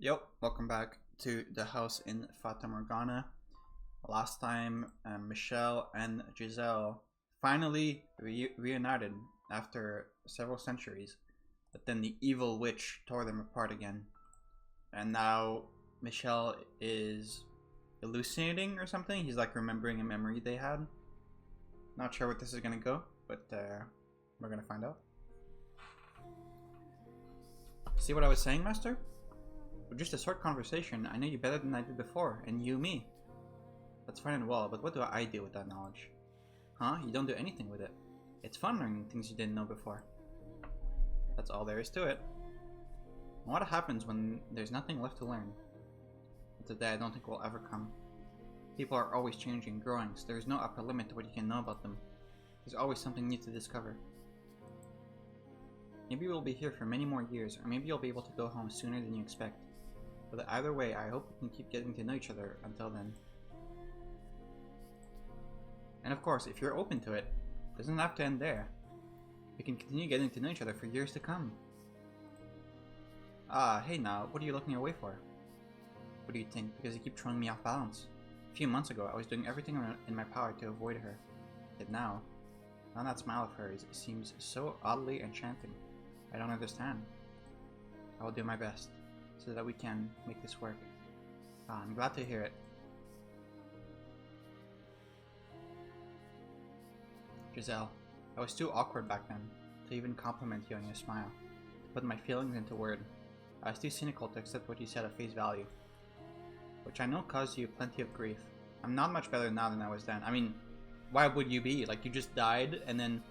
Yep, welcome back to the house in Fata Morgana. Last time, Michelle and Giselle finally reunited after several centuries, but then the evil witch tore them apart again. And now Michelle is hallucinating or something. He's like remembering a memory they had. Not sure what this is gonna go, but we're gonna find out. See what I was saying, Master? With just a short conversation, I know you better than I did before, and you me. That's fine and well, but what do I do with that knowledge? Huh? You don't do anything with it. It's fun learning things you didn't know before. That's all there is to it. And what happens when there's nothing left to learn? It's a day I don't think will ever come. People are always changing, growing, so there's no upper limit to what you can know about them. There's always something new to discover. Maybe we'll be here for many more years, or maybe you'll be able to go home sooner than you expect. But either way, I hope we can keep getting to know each other until then. And of course, if you're open to it, it doesn't have to end there. We can continue getting to know each other for years to come. Ah, hey now, what are you looking away for? What do you think? Because you keep throwing me off balance. A few months ago, I was doing everything in my power to avoid her. Yet now that smile of hers seems so oddly enchanting. I don't understand. I will do my best, so that we can make this work. I'm glad to hear it. Giselle, I was too awkward back then to even compliment you on your smile, to put my feelings into word. I was too cynical to accept what you said at face value, which I know caused you plenty of grief. I'm not much better now than I was then. I mean, why would you be? Like, you just died, and then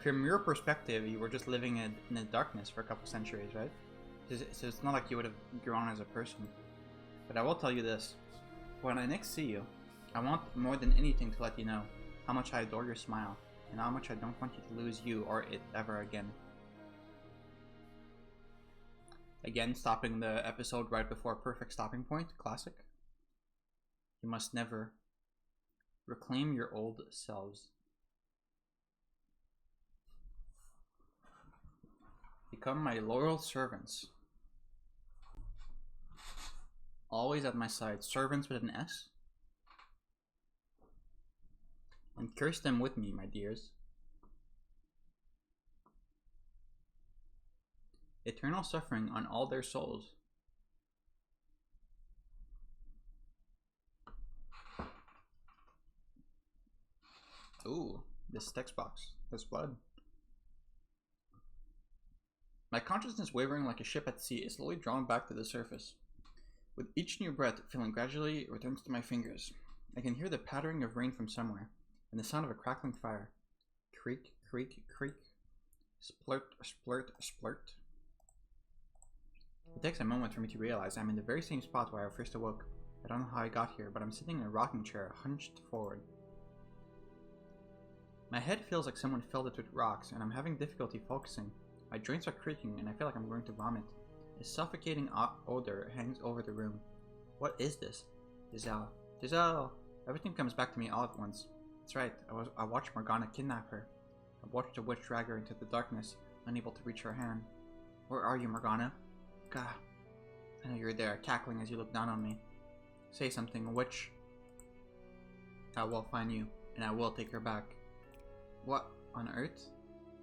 from your perspective, you were just living in the darkness for a couple centuries, right? So it's not like you would have grown as a person. But I will tell you this. When I next see you, I want more than anything to let you know how much I adore your smile, and how much I don't want you to lose you or it ever again. Again, stopping the episode right before perfect stopping point. Classic. You must never reclaim your old selves. Become my loyal servants. Always at my side. Servants with an S. And curse them with me, my dears. Eternal suffering on all their souls. Ooh, this text box. There's blood. My consciousness wavering like a ship at sea is slowly drawn back to the surface. With each new breath, feeling gradually returns to my fingers. I can hear the pattering of rain from somewhere, and the sound of a crackling fire. Creak, creak, creak. Splurt, splurt, splurt. It takes a moment for me to realize I'm in the very same spot where I first awoke. I don't know how I got here, but I'm sitting in a rocking chair, hunched forward. My head feels like someone filled it with rocks, and I'm having difficulty focusing. My joints are creaking, and I feel like I'm going to vomit. A suffocating odor hangs over the room. What is this? Giselle. Giselle! Everything comes back to me all at once. That's right, I watched Morgana kidnap her. I watched the witch drag her into the darkness, unable to reach her hand. Where are you, Morgana? Gah. I know you're there, cackling as you look down on me. Say something, witch. I will find you, and I will take her back. What on earth?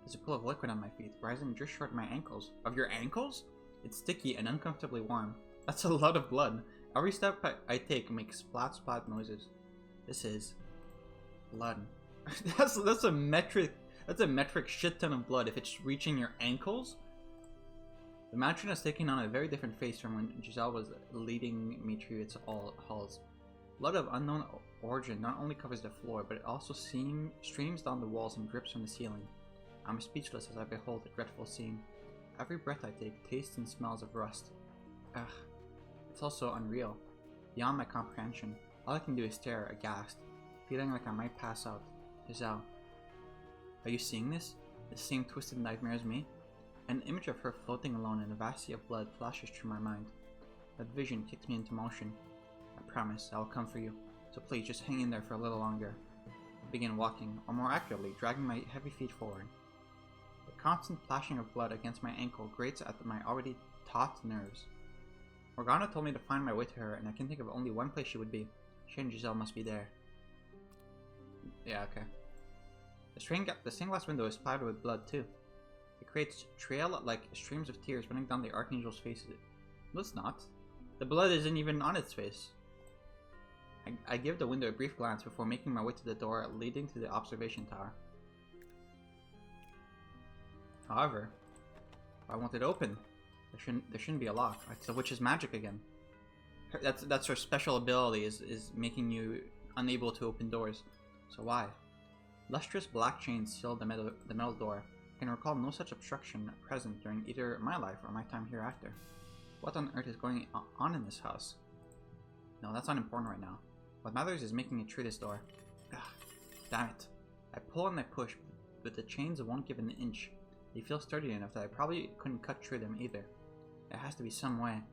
There's a pool of liquid on my feet, rising just short of my ankles. Of your ankles? It's sticky and uncomfortably warm. That's a lot of blood. Every step I take makes splat splat noises. This is blood. that's a metric shit ton of blood if it's reaching your ankles. The matron has taken on a very different face from when Giselle was leading me through its halls. Blood of unknown origin not only covers the floor, but it also streams down the walls and drips from the ceiling. I'm speechless as I behold the dreadful scene. Every breath I take tastes and smells of rust. Ugh. It's all so unreal. Beyond my comprehension, all I can do is stare, aghast, feeling like I might pass out. Giselle. Are you seeing this? The same twisted nightmare as me? An image of her floating alone in a vast sea of blood flashes through my mind. That vision kicks me into motion. I promise I will come for you, so please just hang in there for a little longer. I begin walking, or more accurately, dragging my heavy feet forward. The constant plashing of blood against my ankle grates at my already taut nerves. Morgana told me to find my way to her, and I can think of only one place she would be. She and Giselle must be there. Yeah, okay. The stained glass window is splattered with blood, too. It creates trail-like streams of tears running down the Archangel's faces. No, it's not. The blood isn't even on its face. I give the window a brief glance before making my way to the door leading to the observation tower. However, if I want it open, there shouldn't be a lock. It's the witch's magic again. That's her special ability, is making you unable to open doors. So why? Lustrous black chains seal the metal door. I can recall no such obstruction present during either my life or my time hereafter. What on earth is going on in this house? No, that's not important right now. What matters is making it through this door. Ugh, damn it. I pull and I push, but the chains won't give an inch. They feel sturdy enough that I probably couldn't cut through them either. There has to be some way.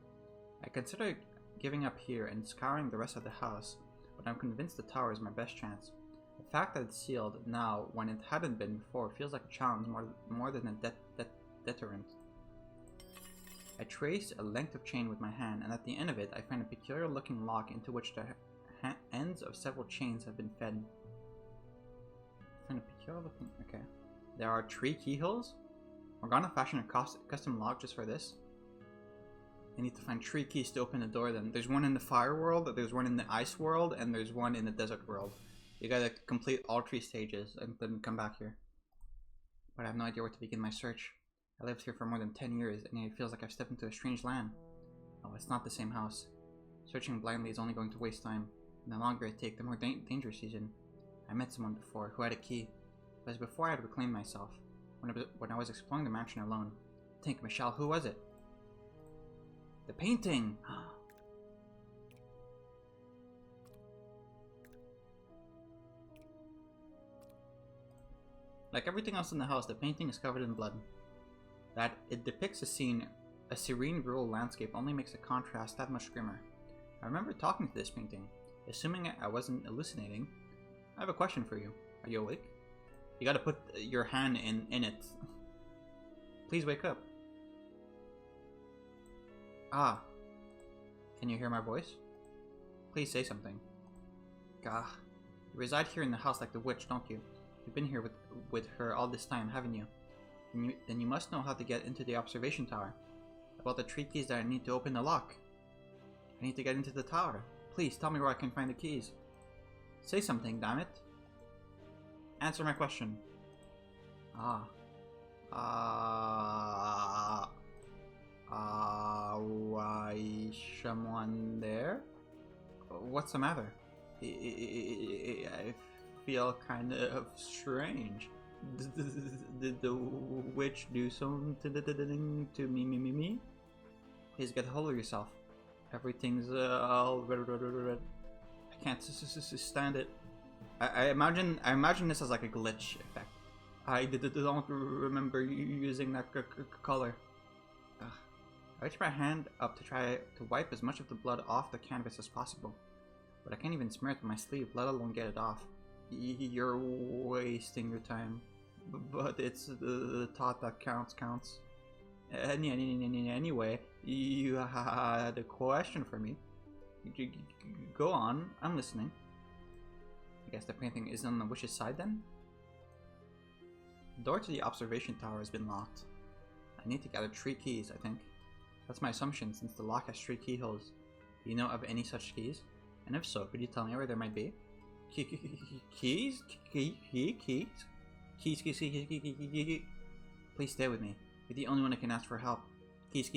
I consider giving up here and scouring the rest of the house, but I'm convinced the tower is my best chance. The fact that it's sealed now when it hadn't been before feels like a challenge more than a deterrent. I trace a length of chain with my hand, and at the end of it I find a peculiar looking lock into which the ends of several chains have been fed. Okay. There are 3 keyholes? Morgana fashioned a custom lock just for this? I need to find 3 keys to open the door then. There's one in the fire world, there's one in the ice world, and there's one in the desert world. You gotta complete all 3 stages and then come back here. But I have no idea where to begin my search. I lived here for more than 10 years, and it feels like I've stepped into a strange land. Oh, it's not the same house. Searching blindly is only going to waste time, and the longer I take, the more dangerous season. I met someone before who had a key. It was before I had reclaimed myself, when I was exploring the mansion alone. Think, Michelle, who was it? The painting! Like everything else in the house, the painting is covered in blood. That it depicts a serene rural landscape only makes the contrast that much grimmer. I remember talking to this painting, assuming I wasn't hallucinating. I have a question for you. Are you awake? You gotta put your hand in it. Please wake up. Ah. Can you hear my voice? Please say something. Gah. You reside here in the house like the witch, don't you? You've been here with her all this time, haven't you? Then you must know how to get into the observation tower. About the 3 keys that I need to open the lock. I need to get into the tower. Please, tell me where I can find the keys. Say something, damn it. Answer my question. Why someone there? What's the matter? I feel kind of strange. Did the witch do something to me? Please get a hold of yourself. Everything's all red. I can't stand it. I imagine this as like a glitch effect. I don't remember using that color. Ugh. I reach my hand up to try to wipe as much of the blood off the canvas as possible, but I can't even smear it with my sleeve, let alone get it off. You're wasting your time, but it's the thought that counts. Anyway, you had a question for me. Go on, I'm listening. I guess the painting is on the witch's side then? The door to the observation tower has been locked. I need to gather 3 keys, I think. That's my assumption since the lock has 3 keyholes. Do you know of any such keys? And if so, could you tell me where there might be? Keys? Keys? Please stay with me. You're the only one that can ask for help. Keys.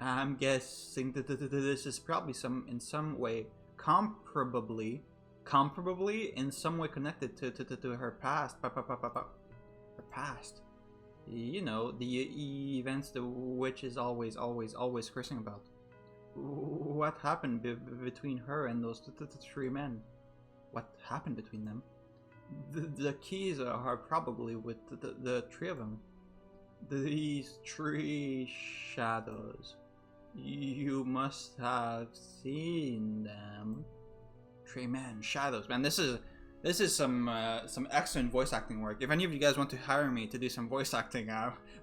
I'm guessing that this is probably in some way comparably in some way connected to her past. Her past. You know, the events the witch is always cursing about. What happened between her and those 3 men? What happened between them? The keys are probably with the 3 of them. These 3 shadows. You must have seen them. 3 men, shadows. Man, this is This is some excellent voice acting work. If any of you guys want to hire me to do some voice acting,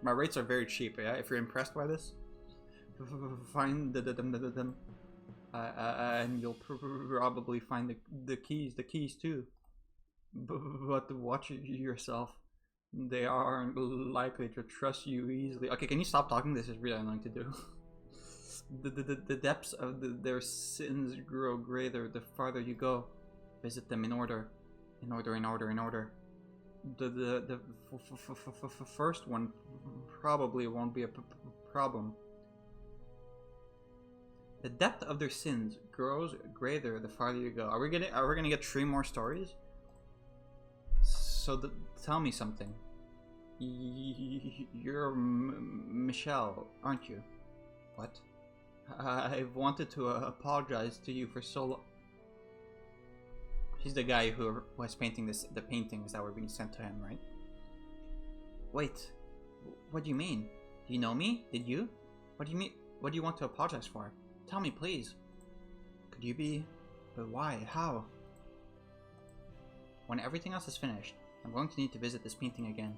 my rates are very cheap. Yeah, if you're impressed by this, find them, and you'll probably find the keys too. But watch yourself. They aren't likely to trust you easily. Okay, can you stop talking? This is really annoying to do. The depths of their sins grow greater the farther you go. Visit them in order. In order. The first one probably won't be a problem. The depth of their sins grows greater the farther you go. Are we gonna get 3 more stories? So tell me something. You're Michelle, aren't you? What? I've wanted to apologize to you for so long. He's the guy who was painting the paintings that were being sent to him, right? Wait, what do you mean? Do you know me? Did you? What do you mean? What do you want to apologize for? Tell me, please. Could you be? But why? How? When everything else is finished, I'm going to need to visit this painting again.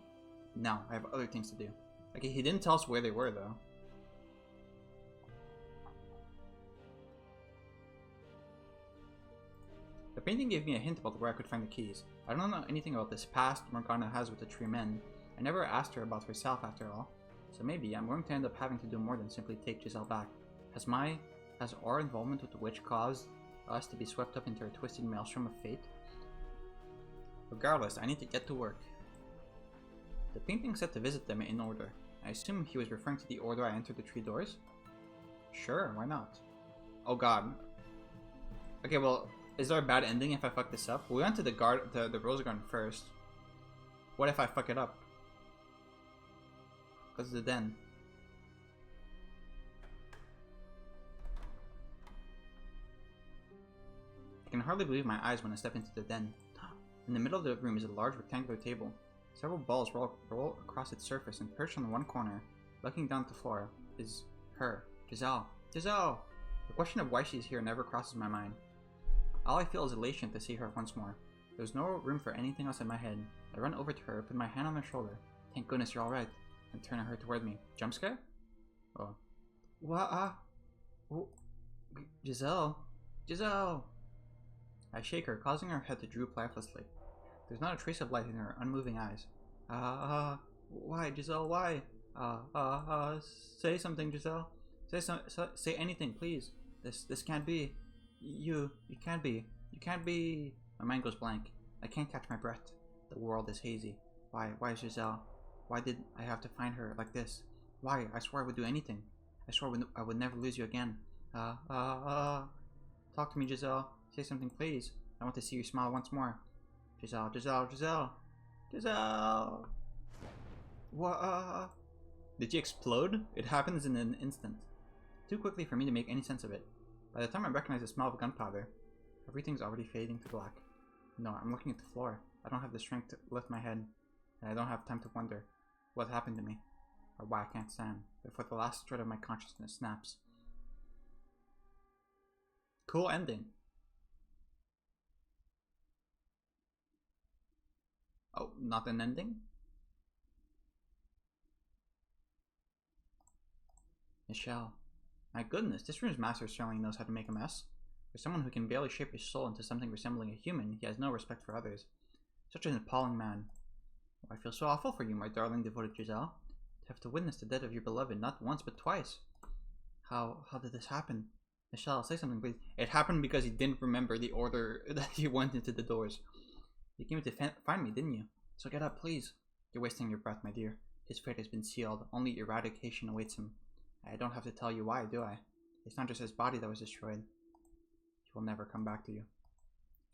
No, I have other things to do. Okay, he didn't tell us where they were, though. The painting gave me a hint about where I could find the keys. I don't know anything about this past Morgana has with the 3 men. I never asked her about herself after all. So maybe I'm going to end up having to do more than simply take Giselle back. Has our involvement with the witch caused us to be swept up into a twisted maelstrom of fate? Regardless, I need to get to work. The painting said to visit them in order. I assume he was referring to the order I entered the 3 doors? Sure, why not? Oh god. Okay, well, is there a bad ending if I fuck this up? We went to the rose garden first. What if I fuck it up? Because of the den. I can hardly believe my eyes when I step into the den. In the middle of the room is a large rectangular table. Several balls roll across its surface, and perched on one corner, looking down at the floor, is her, Giselle. Giselle! The question of why she's here never crosses my mind. All I feel is elation to see her once more. There's no room for anything else in my head. I run over to her, put my hand on her shoulder. Thank goodness you're alright. And turn her toward me. Jump scare? Oh. What? Oh. Giselle? Giselle! I shake her, causing her head to droop lifelessly. There's not a trace of light in her unmoving eyes. Why, Giselle, why? Say something, Giselle. Say anything, please. This can't be. You can't be. You can't be. My mind goes blank. I can't catch my breath. The world is hazy. Why, Giselle? Why did I have to find her like this? Why? I swore I would do anything. I swore I would never lose you again. Talk to me, Giselle. Say something, please. I want to see you smile once more. Giselle. What? Did she explode? It happens in an instant. Too quickly for me to make any sense of it. By the time I recognize the smell of gunpowder, everything's already fading to black. No, I'm looking at the floor. I don't have the strength to lift my head, and I don't have time to wonder what happened to me, or why I can't stand, before the last thread of my consciousness snaps. Cool ending. Oh, not an ending? Michelle. My goodness, this room's master certainly knows how to make a mess. For someone who can barely shape his soul into something resembling a human, he has no respect for others. Such an appalling man. Oh, I feel so awful for you, my darling devoted Giselle. To have to witness the death of your beloved not once but twice. How did this happen? Michelle, say something please. It happened because he didn't remember the order that he went into the doors. You came to find me, didn't you? So get up, please. You're wasting your breath, my dear. His fate has been sealed. Only eradication awaits him. I don't have to tell you why, do I? It's not just his body that was destroyed. He will never come back to you.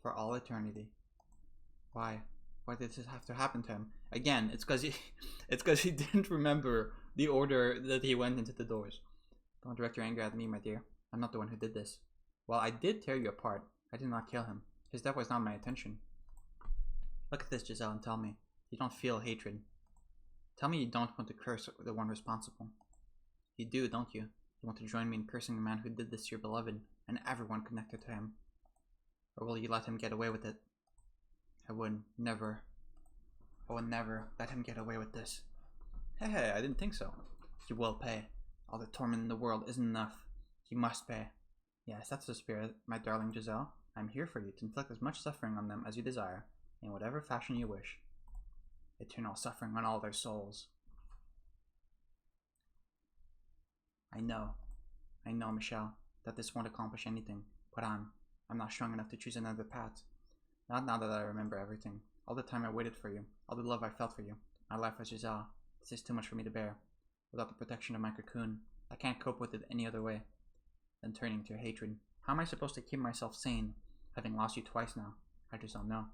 For all eternity. Why? Why did this have to happen to him? Again, it's because he didn't remember the order that he went into the doors. Don't direct your anger at me, my dear. I'm not the one who did this. Well, I did tear you apart. I did not kill him. His death was not my intention. Look at this, Giselle, and tell me. You don't feel hatred. Tell me you don't want to curse the one responsible. You do, don't you? You want to join me in cursing the man who did this to your beloved, and everyone connected to him. Or will you let him get away with it? I would never let him get away with this. Hey, I didn't think so. He will pay. All the torment in the world isn't enough. He must pay. Yes, that's the spirit, my darling Giselle. I'm here for you to inflict as much suffering on them as you desire, in whatever fashion you wish. Eternal suffering on all their souls. I know, Michelle, that this won't accomplish anything, but I'm not strong enough to choose another path. Not now that I remember everything. All the time I waited for you, all the love I felt for you, my life as Giselle. This is too much for me to bear. Without the protection of my cocoon, I can't cope with it any other way than turning to hatred. How am I supposed to keep myself sane, having lost you twice now? I just don't know.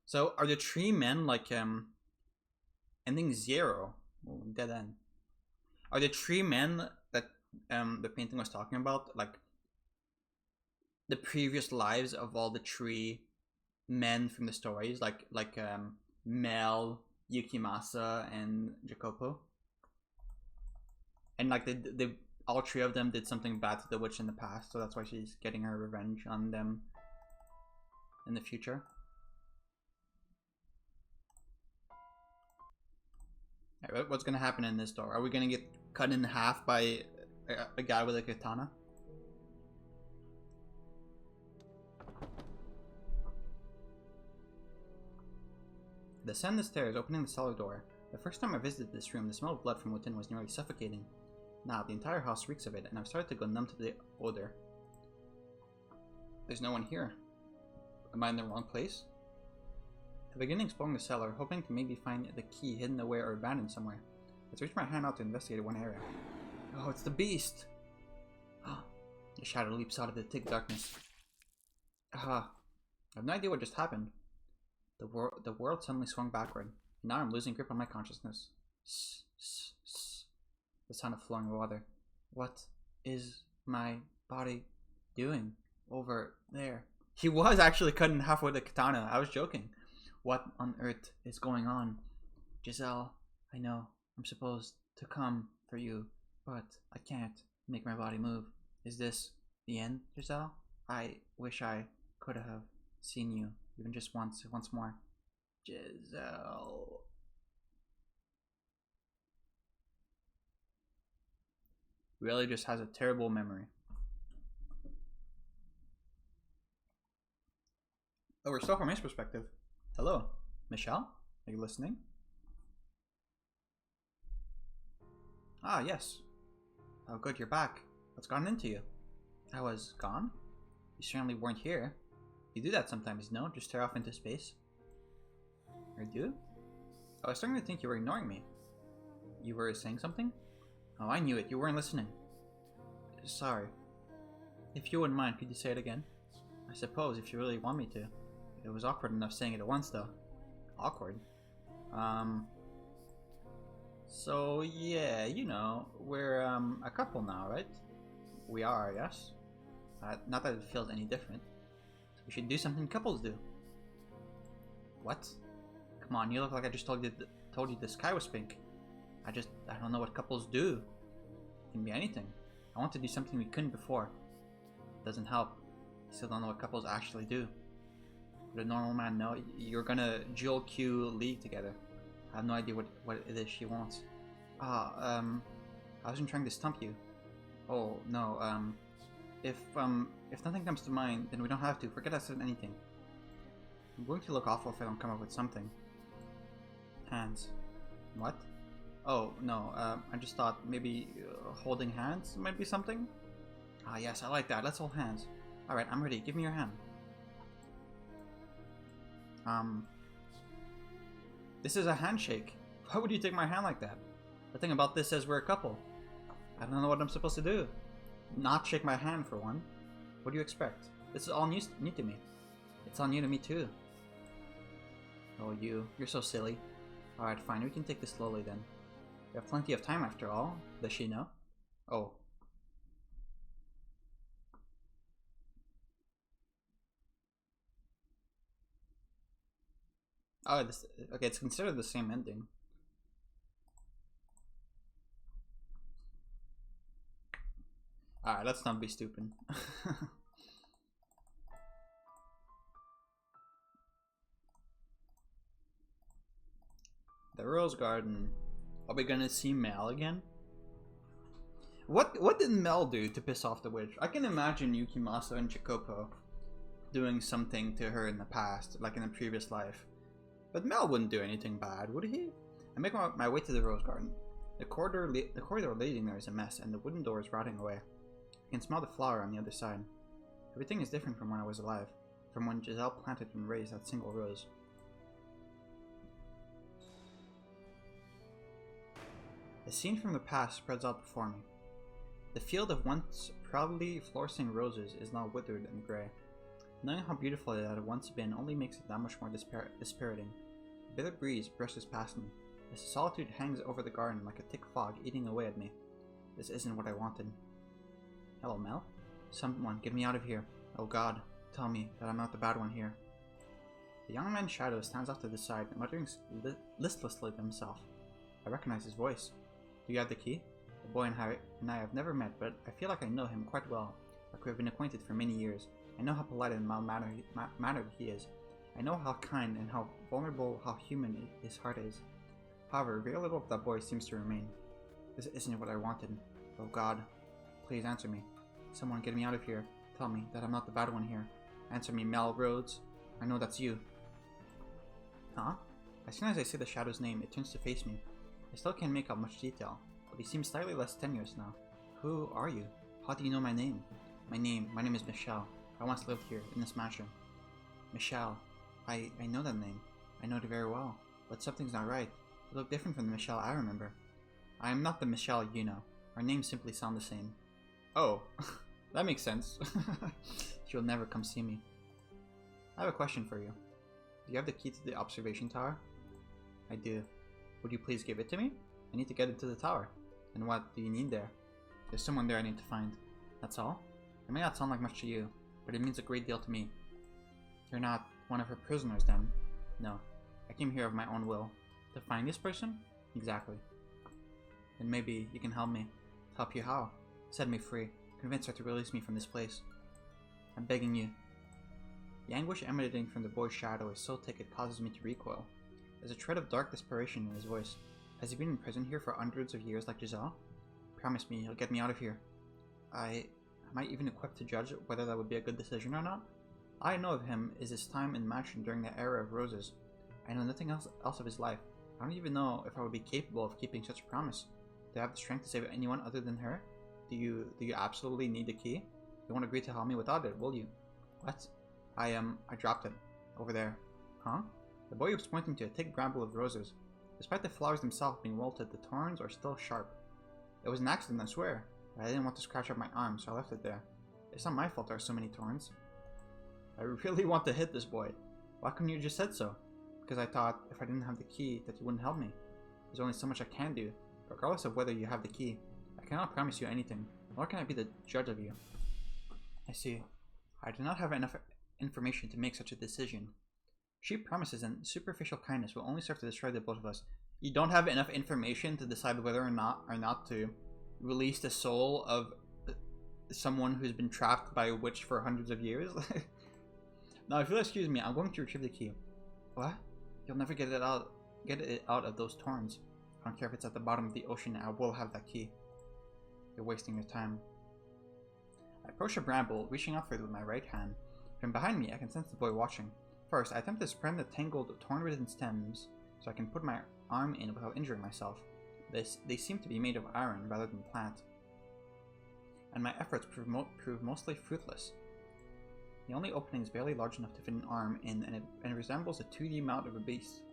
So, are the 3 men like ending 0? Oh, dead end. Are the 3 men that the painting was talking about like the previous lives of all the 3 men from the stories, like Mel, Yukimasa, and Jacopo? And like they all 3 of them did something bad to the witch in the past, so that's why she's getting her revenge on them in the future. Right, what's gonna happen in this door? Are we gonna get cut in half by a guy with a katana? Descend the stairs, opening the cellar door. The first time I visited this room, the smell of blood from within was nearly suffocating. Now, the entire house reeks of it, and I've started to go numb to the odor. There's no one here. Am I in the wrong place? I begin exploring the cellar, hoping to maybe find the key hidden away or abandoned somewhere. Let's reach my hand out to investigate one area. Oh, it's the beast! The shadow leaps out of the thick darkness. I have no idea what just happened. The world suddenly swung backward. Now I'm losing grip on my consciousness. The sound of flowing water. What is my body doing over there? He was actually cut in half with a katana. I was joking. What on earth is going on? Giselle, I know I'm supposed to come for you, but I can't make my body move. Is this the end, Giselle? I wish I could have seen you, even just once more. Giselle. Really just has a terrible memory. Oh, we're still from his perspective. Hello, Michelle? Are you listening? Ah, yes. Oh, good, you're back. What's gotten into you? I was gone? You certainly weren't here. You do that sometimes, no? Just tear off into space. I do? I was starting to think you were ignoring me. You were saying something? Oh, I knew it. You weren't listening. Sorry. If you wouldn't mind, could you say it again? I suppose, if you really want me to. It was awkward enough saying it at once, though. Awkward? So, yeah, you know, we're, a couple now, right? We are, yes? Not that it feels any different. We should do something couples do. What? Come on, you look like I just told you the sky was pink. I don't know what couples do. It can be anything. I want to do something we couldn't before. It doesn't help. I still don't know what couples actually do. Would a normal man know? You're gonna dual Q league together. I have no idea what it is she wants. I wasn't trying to stump you. Oh, no, if nothing comes to mind, then we don't have to. Forget I said anything. I'm going to look awful if I don't come up with something. Hands. What? Oh, no, I just thought maybe holding hands might be something? Ah, yes, I like that. Let's hold hands. Alright, I'm ready. Give me your hand. This is a handshake. Why would you take my hand like that? The thing about this says we're a couple. I don't know what I'm supposed to do. Not shake my hand, for one. What do you expect? This is all new to me. It's all new to me, too. Oh, you're so silly. Alright, fine. We can take this slowly, then. We have plenty of time, after all. Does she know? Oh. Oh, okay, it's considered the same ending. Alright, let's not be stupid. The Rose Garden. Are we gonna see Mel again? What did Mel do to piss off the witch? I can imagine Yukimasa and Chikopo doing something to her in the past, like in a previous life. But Mel wouldn't do anything bad, would he? I make my way to the Rose Garden. The corridor leading there is a mess, and the wooden door is rotting away. I can smell the flower on the other side. Everything is different from when I was alive, from when Giselle planted and raised that single rose. A scene from the past spreads out before me. The field of once proudly flourishing roses is now withered and grey. Knowing how beautiful it had once been only makes it that much more dispiriting. A bitter breeze brushes past me. The solitude hangs over the garden like a thick fog eating away at me. This isn't what I wanted. Hello, Mel? Someone, get me out of here. Oh God, tell me that I'm not the bad one here. The young man's shadow stands off to the side, muttering listlessly to himself. I recognize his voice. Do you have the key? The boy and I have never met, but I feel like I know him quite well, like we have been acquainted for many years. I know how polite and mild-mannered he is. I know how kind and how vulnerable, how human his heart is. However, very little of that boy seems to remain. This isn't what I wanted. Oh God, please answer me. Someone get me out of here. Tell me that I'm not the bad one here. Answer me, Mel Rhodes. I know that's you. Huh? As soon as I say the shadow's name, it turns to face me. I still can't make out much detail, but he seems slightly less tenuous now. Who are you? How do you know my name? My name is Michelle. I once lived here, in this mansion. Michelle. I know that name. I know it very well. But something's not right. You look different from the Michelle I remember. I am not the Michelle you know. Our names simply sound the same. Oh, that makes sense. She'll never come see me. I have a question for you. Do you have the key to the observation tower? I do. Would you please give it to me? I need to get into the tower. And what do you need there? There's someone there I need to find. That's all? It may not sound like much to you, but it means a great deal to me. You're not one of her prisoners then? No. I came here of my own will. To find this person? Exactly. Then maybe you can help me. Help you how? Set me free. Convince her to release me from this place. I'm begging you. The anguish emanating from the boy's shadow is so thick it causes me to recoil. There's a tread of dark desperation in his voice. Has he been in prison here for hundreds of years like Giselle? Promise me he'll get me out of here. Am I even equipped to judge whether that would be a good decision or not? All I know of him is his time in mansion during the era of roses. I know nothing else of his life. I don't even know if I would be capable of keeping such a promise. Do I have the strength to save anyone other than her? Do you absolutely need the key? You won't agree to help me without it, will you? What? I dropped it. Over there. Huh? The boy was pointing to a thick bramble of roses. Despite the flowers themselves being wilted, the thorns are still sharp. It was an accident, I swear. But I didn't want to scratch up my arm, so I left it there. It's not my fault there are so many thorns. I really want to hit this boy. Why couldn't you just said so? Because I thought if I didn't have the key that you wouldn't help me. There's only so much I can do, regardless of whether you have the key. I cannot promise you anything, nor can I be the judge of you. I see. I do not have enough information to make such a decision. Cheap promises and superficial kindness will only serve to destroy the both of us. You don't have enough information to decide whether or not to release the soul of someone who's been trapped by a witch for hundreds of years? Now, if you'll excuse me, I'm going to retrieve the key. What? You'll never get it out of those thorns. I don't care if it's at the bottom of the ocean, I will have that key. You're wasting your time. I approach a bramble, reaching out for it with my right hand. From behind me, I can sense the boy watching. First, I attempt to sprint the tangled, thorn-ridden stems so I can put my arm in without injuring myself. They seem to be made of iron rather than plant, and my efforts prove mostly fruitless. The only opening is barely large enough to fit an arm in, and it resembles a 2D mount of a beast.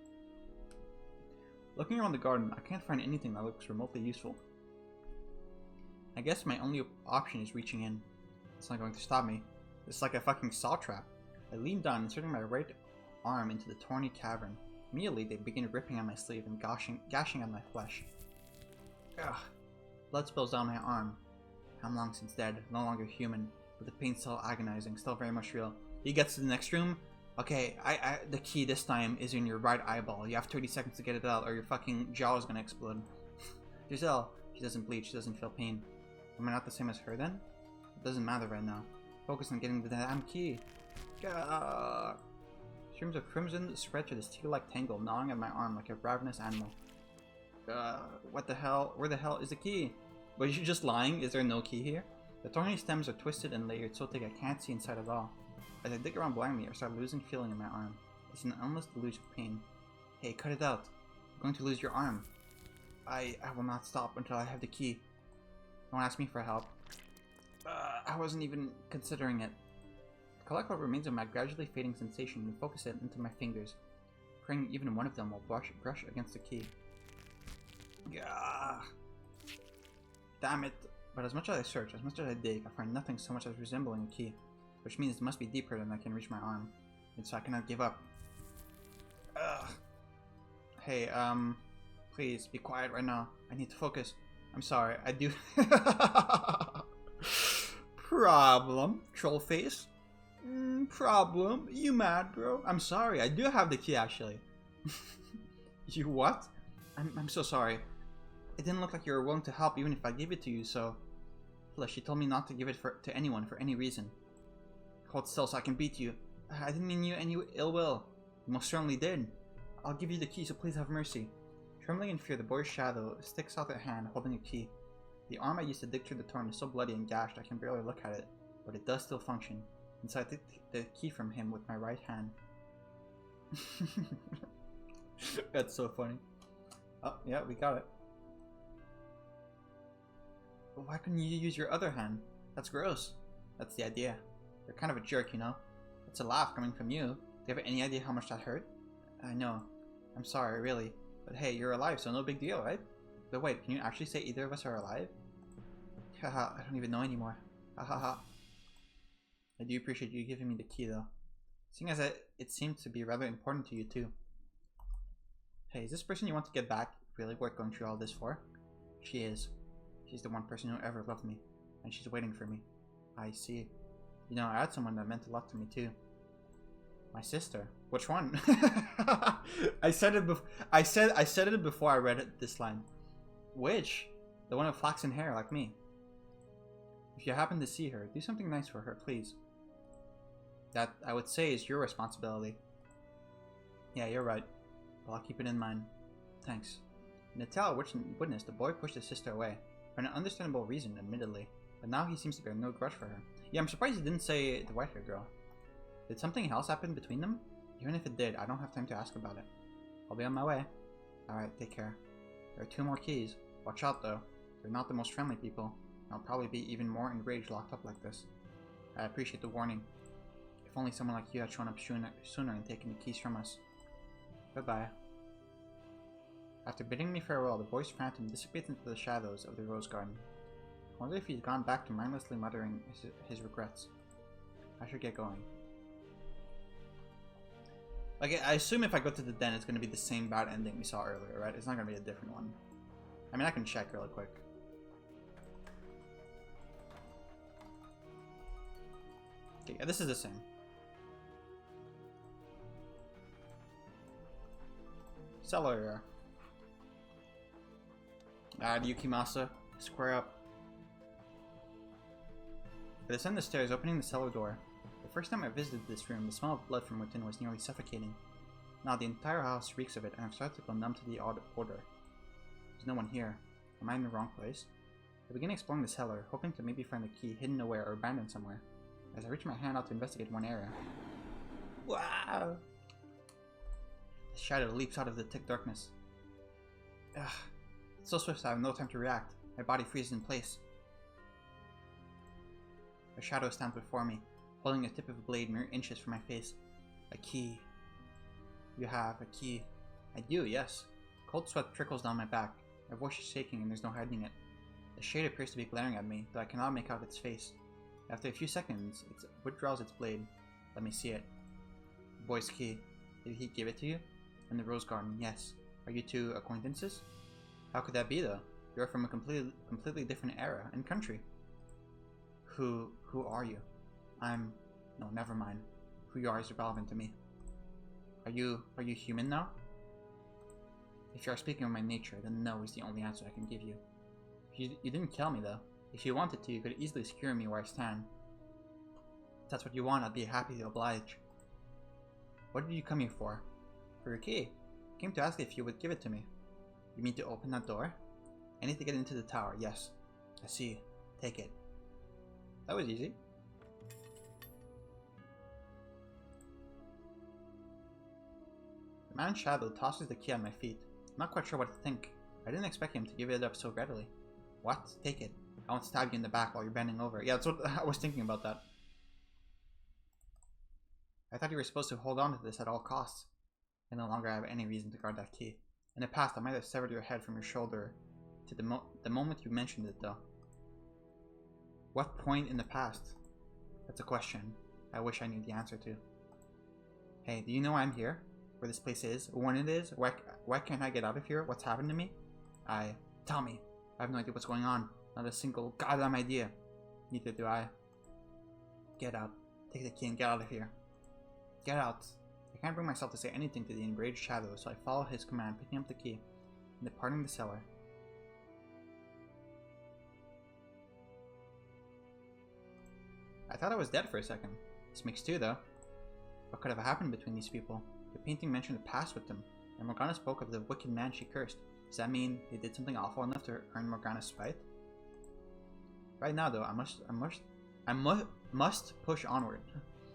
Looking around the garden, I can't find anything that looks remotely useful. I guess my only option is reaching in. It's not going to stop me. It's like a fucking saw trap. I lean down, inserting my right arm into the thorny cavern. Immediately, they begin ripping at my sleeve and gashing at my flesh. Ugh. Blood spills down my arm. I'm long since dead, no longer human, but the pain still agonizing, still very much real. He gets to the next room. Okay, the key this time is in your right eyeball. You have 30 seconds to get it out, or your fucking jaw is gonna explode. Giselle, she doesn't bleed, she doesn't feel pain. Am I not the same as her then? It doesn't matter right now. Focus on getting the damn key. Streams of crimson spread through this tear-like tangle, gnawing at my arm like a ravenous animal. What the hell? Where the hell is the key? Was you just lying? Is there no key here? The thorny stems are twisted and layered so thick I can't see inside at all. As I dig around blindly, I start losing feeling in my arm. It's an endless deluge of pain. Hey, cut it out. You're going to lose your arm. I will not stop until I have the key. Don't ask me for help. I wasn't even considering it. Collect what remains of my gradually fading sensation and focus it into my fingers, praying even one of them will brush against the key. Gah! Damn it! But as much as I search, as much as I dig, I find nothing so much as resembling a key, which means it must be deeper than I can reach my arm, and so I cannot give up. Hey, please be quiet right now. I need to focus. I'm sorry, I do. Problem, troll face. Problem, you mad, bro? I'm sorry, I do have the key actually. You what? I'm so sorry. It didn't look like you were willing to help even if I gave it to you, so... Plus, she told me not to give it to anyone for any reason. Hold still so I can beat you. I didn't mean you any ill will. You most certainly did. I'll give you the key, so please have mercy. Trembling in fear, the boy's shadow sticks out their hand, holding a key. The arm I used to dig through the thorn is so bloody and gashed I can barely look at it, but it does still function. And so I take the key from him with my right hand. That's so funny. Oh, yeah, we got it. Why couldn't you use your other hand? That's gross. That's the idea. You're kind of a jerk, you know? It's a laugh coming from you. Do you have any idea how much that hurt? I know. I'm sorry, really. But hey, you're alive, so no big deal, right? But wait, can you actually say either of us are alive? Haha, I don't even know anymore. Hahaha. I do appreciate you giving me the key, though. Seeing as it seemed to be rather important to you, too. Hey, is this person you want to get back really worth going through all this for? She is. She's the one person who ever loved me, and she's waiting for me. I see. You know, I had someone that meant a lot to me, too. My sister. Which one? I said it before I read this line. Which? The one with flaxen hair, like me. If you happen to see her, do something nice for her, please. That, I would say, is your responsibility. Yeah, you're right. Well, I'll keep it in mind. Thanks. In the tale of witness, the boy pushed his sister away. For an understandable reason, admittedly. But now he seems to bear no grudge for her. Yeah, I'm surprised he didn't say the white-haired girl. Did something else happen between them? Even if it did, I don't have time to ask about it. I'll be on my way. Alright, take care. There are 2 more keys. Watch out, though. They're not the most friendly people. I'll probably be even more enraged locked up like this. I appreciate the warning. If only someone like you had shown up sooner and taken the keys from us. Goodbye. After bidding me farewell, the boy's phantom dissipates into the shadows of the rose garden. I wonder if he's gone back to mindlessly muttering his regrets. I should get going. Like, I assume if I go to the den, it's going to be the same bad ending we saw earlier, right? It's not going to be a different one. I mean, I can check really quick. Okay, yeah, this is the same. Cellar. Yukimasa. Square up. I descend the stairs, opening the cellar door. The first time I visited this room, the smell of blood from within was nearly suffocating. Now the entire house reeks of it, and I've started to go numb to the odd odor. There's no one here. Am I in the wrong place? I begin exploring the cellar, hoping to maybe find the key hidden away or abandoned somewhere. As I reach my hand out to investigate one area. Wow! The shadow leaps out of the thick darkness. Ugh. It's so swift I have no time to react. My body freezes in place. A shadow stands before me, holding the tip of a blade mere inches from my face. A key. You have a key. I do, yes. Cold sweat trickles down my back. My voice is shaking and there's no hiding it. The shade appears to be glaring at me, though I cannot make out its face. After a few seconds, it withdraws its blade. Let me see it. The boy's key. Did he give it to you? In the rose garden, yes. Are you 2 acquaintances? How could that be, though? You're from a completely different era and country. Who are you? No, never mind. Who you are is irrelevant to me. Are you human now? If you are speaking of my nature, then no is the only answer I can give you. You didn't kill me, though. If you wanted to, you could easily secure me where I stand. If that's what you want, I'd be happy to oblige. What did you come here for? For your key. I came to ask if you would give it to me. You mean to open that door? I need to get into the tower, yes. I see. Take it. That was easy. The man in shadow tosses the key at my feet. I'm not quite sure what to think. I didn't expect him to give it up so readily. What? Take it. I won't stab you in the back while you're bending over. Yeah, that's what I was thinking about that. I thought you were supposed to hold on to this at all costs. I no longer have any reason to guard that key. In the past, I might have severed your head from your shoulder to the moment you mentioned it, though. What point in the past? That's a question I wish I knew the answer to. Hey, do you know why I'm here? Where this place is? When it is? Why can't I get out of here? What's happened to me? Tell me. I have no idea what's going on. Not a single goddamn idea. Neither do I. Get out. Take the key and get out of here. Get out. I can't bring myself to say anything to the enraged shadow, so I follow his command, picking up the key and departing the cellar. I thought I was dead for a second. This makes two, though. What could have happened between these people? The painting mentioned the past with them, and Morgana spoke of the wicked man she cursed. Does that mean they did something awful enough to earn Morgana's spite? Right now, though, I must push onward.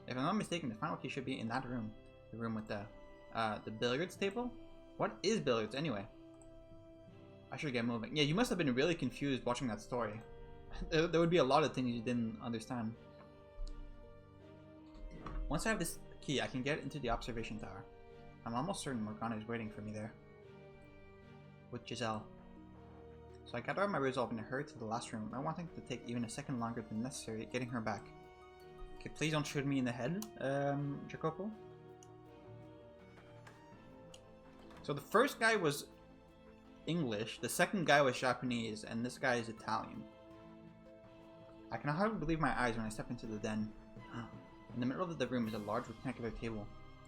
If I'm not mistaken, the final key should be in that room. The room with the billiards table? What is billiards, anyway? I should get moving. Yeah, you must have been really confused watching that story. There would be a lot of things you didn't understand. Once I have this key, I can get into the observation tower. I'm almost certain Morgana is waiting for me there. With Giselle. So I gather my resolve and hurry to the last room, not wanting to take even a second longer than necessary getting her back. Okay, please don't shoot me in the head, Jacopo. So the first guy was English, the second guy was Japanese, and this guy is Italian. I can hardly believe my eyes when I step into the den. In the middle of the room is a large rectangular table.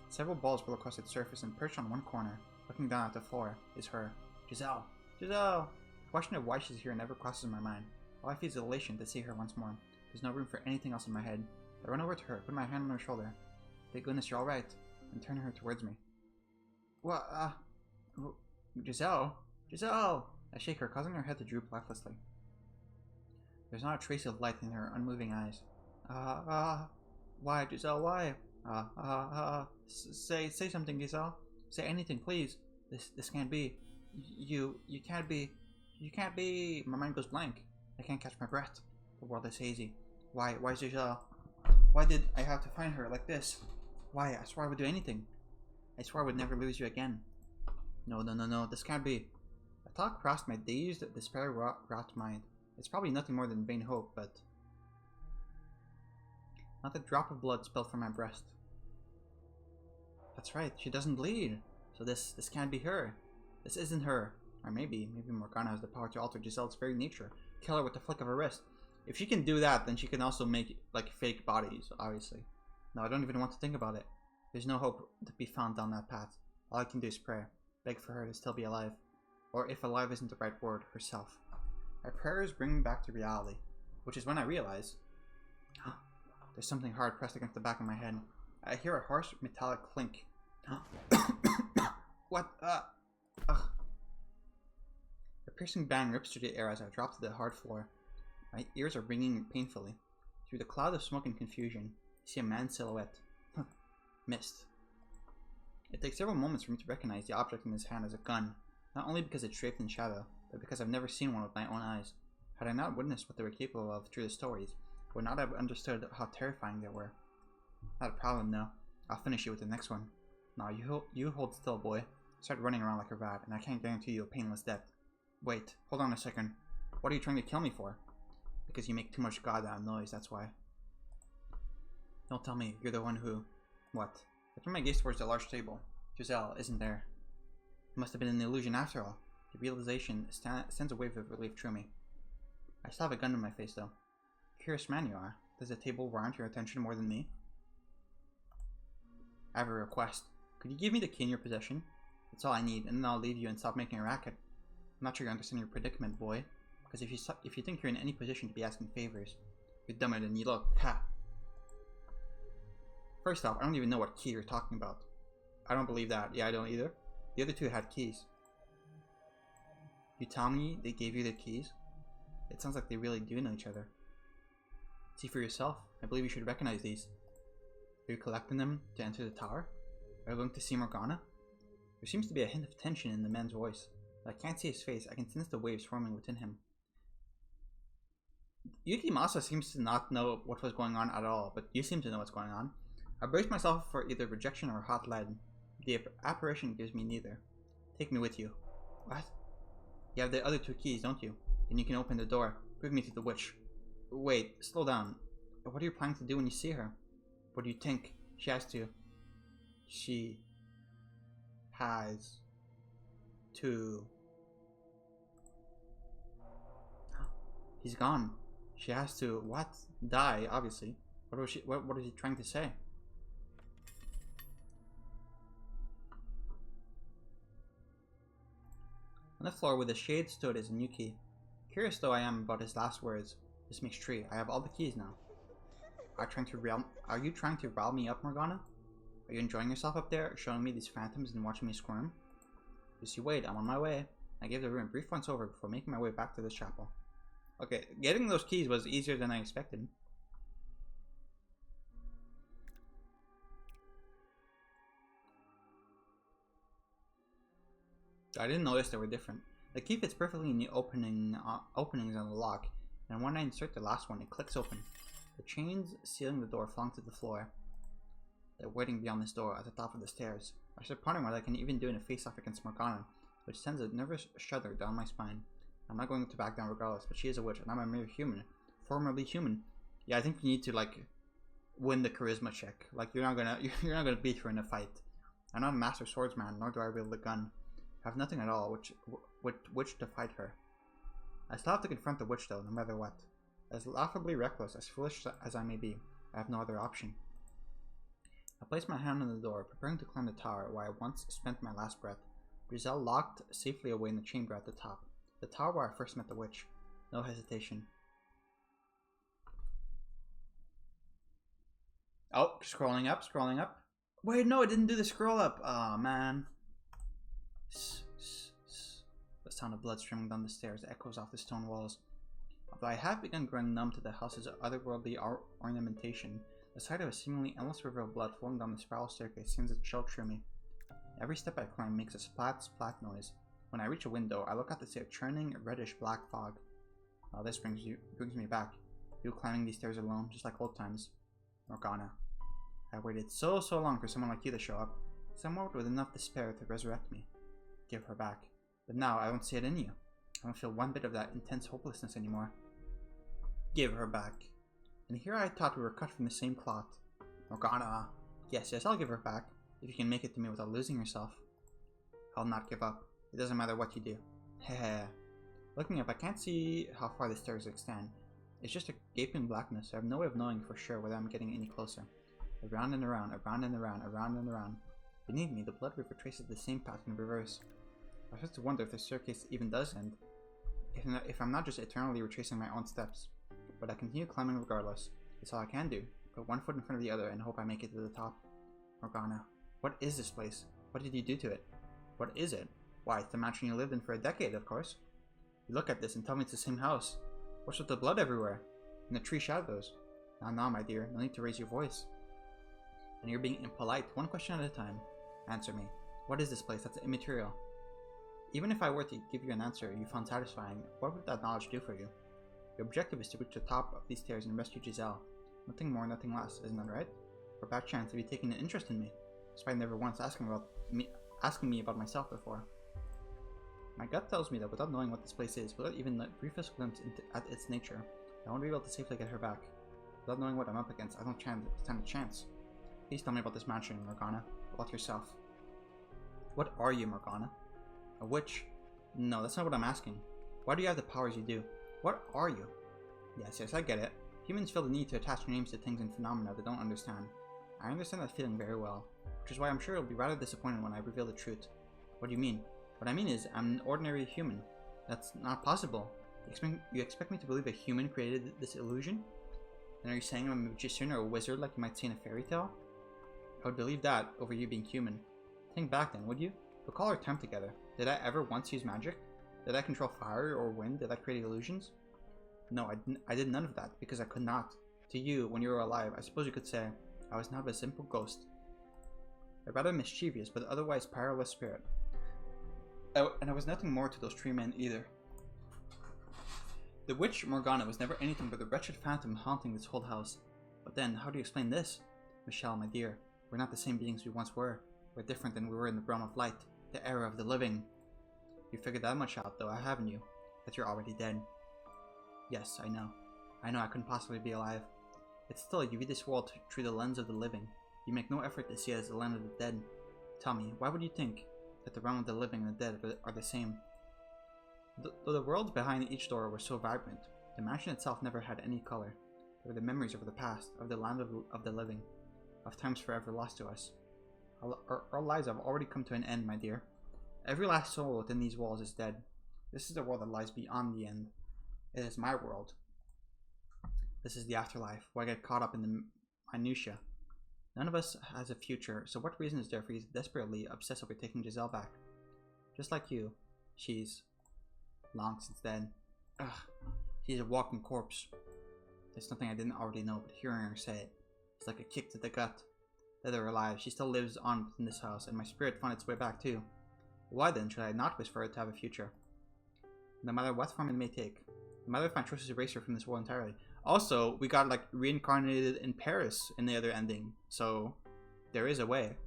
Several balls roll across its surface, and perched on one corner, looking down at the floor, is her. Giselle! Giselle! The question of why she's here never crosses my mind. All I feel is elation to see her once more. There's no room for anything else in my head. I run over to her, put my hand on her shoulder. Thank goodness you're alright, and turn her towards me. What? Giselle? Giselle! I shake her, causing her head to droop lifelessly. There's not a trace of light in her unmoving eyes. Why, Giselle, why? Say something, Giselle. Say anything, please. This can't be. You can't be. You can't be. My mind goes blank. I can't catch my breath. The world is hazy. Why, Giselle? Why did I have to find her like this? Why? I swore I would do anything. I swore I would never lose you again. No, this can't be. A thought crossed my dazed, despair-wrought mind. It's probably nothing more than vain hope, but... Not a drop of blood spilled from my breast. That's right, she doesn't bleed. So this can't be her. This isn't her. Or maybe Morgana has the power to alter Giselle's very nature. Kill her with the flick of her wrist. If she can do that, then she can also make, like, fake bodies, obviously. No, I don't even want to think about it. There's no hope to be found down that path. All I can do is pray. Beg for her to still be alive. Or if alive isn't the right word, herself. My prayers bring me back to reality. Which is when I realize... There's something hard pressed against the back of my head. I hear a harsh metallic clink. What? A piercing bang rips through the air as I drop to the hard floor. My ears are ringing painfully. Through the cloud of smoke and confusion, I see a man's silhouette. Missed. It takes several moments for me to recognize the object in his hand as a gun, not only because it's draped in shadow, but because I've never seen one with my own eyes. Had I not witnessed what they were capable of through the stories, I would not have understood how terrifying they were. Not a problem, no. I'll finish you with the next one. Now, you hold still, boy. Start running around like a rat, and I can't guarantee you a painless death. Wait, hold on a second. What are you trying to kill me for? Because you make too much goddamn noise, that's why. Don't tell me you're the one who... What? I turn my gaze towards the large table. Giselle isn't there. It must have been an illusion after all. The realization sends a wave of relief through me. I still have a gun in my face, though. Curious man you are. Does the table warrant your attention more than me? I have a request. Could you give me the key in your possession? That's all I need, and then I'll leave you and stop making a racket. I'm not sure you understand your predicament, boy. Because if you think you're in any position to be asking favors, you're dumber than you look. Ha! First off, I don't even know what key you're talking about. I don't believe that. Yeah, I don't either. The other two had keys. You tell me they gave you their keys? It sounds like they really do know each other. See for yourself. I believe you should recognize these. Are you collecting them to enter the tower? Are you going to see Morgana? There seems to be a hint of tension in the man's voice. But I can't see his face. I can sense the waves forming within him. Yukimasa seems to not know what was going on at all, but you seem to know what's going on. I brace myself for either rejection or hot lead. The apparition gives me neither. Take me with you. What? You have the other two keys, don't you? Then you can open the door. Bring me to the witch. Wait, slow down. What are you planning to do when you see her? What do you think? She has to. She has to. He's gone. She has to what? Die, obviously. What was she? What is he trying to say? On the floor where the shade stood is a new key. Curious though I am about his last words. This makes three. I have all the keys now. Are you trying to rile me up, Morgana? Are you enjoying yourself up there, showing me these phantoms and watching me squirm? You see, wait, I'm on my way. I gave the room a brief once over before making my way back to this chapel. Okay, getting those keys was easier than I expected. I didn't notice they were different. The key fits perfectly in the openings on the lock, and when I insert the last one, it clicks open. The chains sealing the door flung to the floor. They're waiting beyond this door at the top of the stairs. I start pondering what I can even do in a face-off against Morgana, which sends a nervous shudder down my spine. I'm not going to back down regardless, but she is a witch, and I'm a mere human. Formerly human. Yeah, I think you need to, like, win the charisma check. Like, you're not gonna beat her in a fight. I'm not a master swordsman, nor do I wield a gun. I have nothing at all which to fight her. I still have to confront the witch though, no matter what. As laughably reckless, as foolish as I may be, I have no other option. I place my hand on the door, preparing to climb the tower where I once spent my last breath. Grizel locked safely away in the chamber at the top. The tower where I first met the witch. No hesitation. Oh, scrolling up. Wait, no, it didn't do the scroll up. Aw, oh, man. The sound of blood streaming down the stairs echoes off the stone walls. Although I have begun growing numb to the house's otherworldly ornamentation, the sight of a seemingly endless river of blood flowing down the spiral staircase sends a chill through me. Every step I climb makes a splat noise. When I reach a window, I look out to see a churning, reddish-black fog. Oh, this brings me back. You climbing these stairs alone, just like old times. Morgana. I waited so long for someone like you to show up. Someone with enough despair to resurrect me. Give her back. But now I don't see it in you. I don't feel one bit of that intense hopelessness anymore. Give her back. And here I thought we were cut from the same cloth. Morgana. Yes, I'll give her back. If you can make it to me without losing yourself. I'll not give up. It doesn't matter what you do. Heh. Looking up, I can't see how far the stairs extend. It's just a gaping blackness. I have no way of knowing for sure whether I'm getting any closer. Around and around, around and around, around and around. Beneath me, the blood river traces the same path in reverse. I start to wonder if the staircase even does end. If I'm not just eternally retracing my own steps. But I continue climbing regardless. It's all I can do. Put one foot in front of the other and hope I make it to the top. Morgana. What is this place? What did you do to it? What is it? Why, it's the mansion you lived in for a decade, of course. You look at this and tell me it's the same house. What's with the blood everywhere? And the tree shadows. Now, my dear, no need to raise your voice. And you're being impolite, one question at a time. Answer me. What is this place that's immaterial? Even if I were to give you an answer you found satisfying, what would that knowledge do for you? Your objective is to reach the top of these stairs and rescue Giselle. Nothing more, nothing less, isn't that right? For a bad chance of you taking an interest in me, despite never once asking me about myself before. My gut tells me that without knowing what this place is, without even the briefest glimpse at its nature, I won't be able to safely get her back. Without knowing what I'm up against, I don't stand a chance. Please tell me about this mansion, Morgana. About yourself. What are you, Morgana? A witch? No, that's not what I'm asking. Why do you have the powers you do? What are you? Yes, I get it. Humans feel the need to attach names to things and phenomena they don't understand. I understand that feeling very well, which is why I'm sure you'll be rather disappointed when I reveal the truth. What do you mean? What I mean is, I'm an ordinary human. That's not possible. You expect me to believe a human created this illusion? And are you saying I'm a magician or a wizard like you might see in a fairy tale? I would believe that over you being human. Think back then, would you? Recall our time together. Did I ever once use magic? Did I control fire or wind? Did I create illusions? No, I did none of that, because I could not. To you, when you were alive, I suppose you could say, I was not but a simple ghost. A rather mischievous, but otherwise powerless spirit. And I was nothing more to those 3 men either. The witch Morgana was never anything but a wretched phantom haunting this whole house. But then, how do you explain this? Michelle, my dear, we're not the same beings we once were. We're different than we were in the realm of light, the era of the living. You figured that much out, though, haven't you? That you're already dead. Yes, I know. I know I couldn't possibly be alive. But still, you view this world through the lens of the living. You make no effort to see it as the land of the dead. Tell me, why would you think that the realm of the living and the dead are the same? Though the worlds behind each door were so vibrant, the mansion itself never had any color. They were the memories of the past, of the land of the living, of times forever lost to us. Our lives have already come to an end, my dear. Every last soul within these walls is dead. This is the world that lies beyond the end. It is my world. This is the afterlife, where I get caught up in the minutiae. None of us has a future, so what reason is there for you to desperately obsess over taking Giselle back? Just like you, she's long since dead. Ugh, she's a walking corpse. There's nothing I didn't already know, but hearing her say it, it's like a kick to the gut. Dead or alive, she still lives on in this house, and my spirit found its way back too. Why then should I not wish for her to have a future? No matter what form it may take. No matter if my choice is to erase her from this world entirely. Also, we got like reincarnated in Paris in the other ending, so there is a way.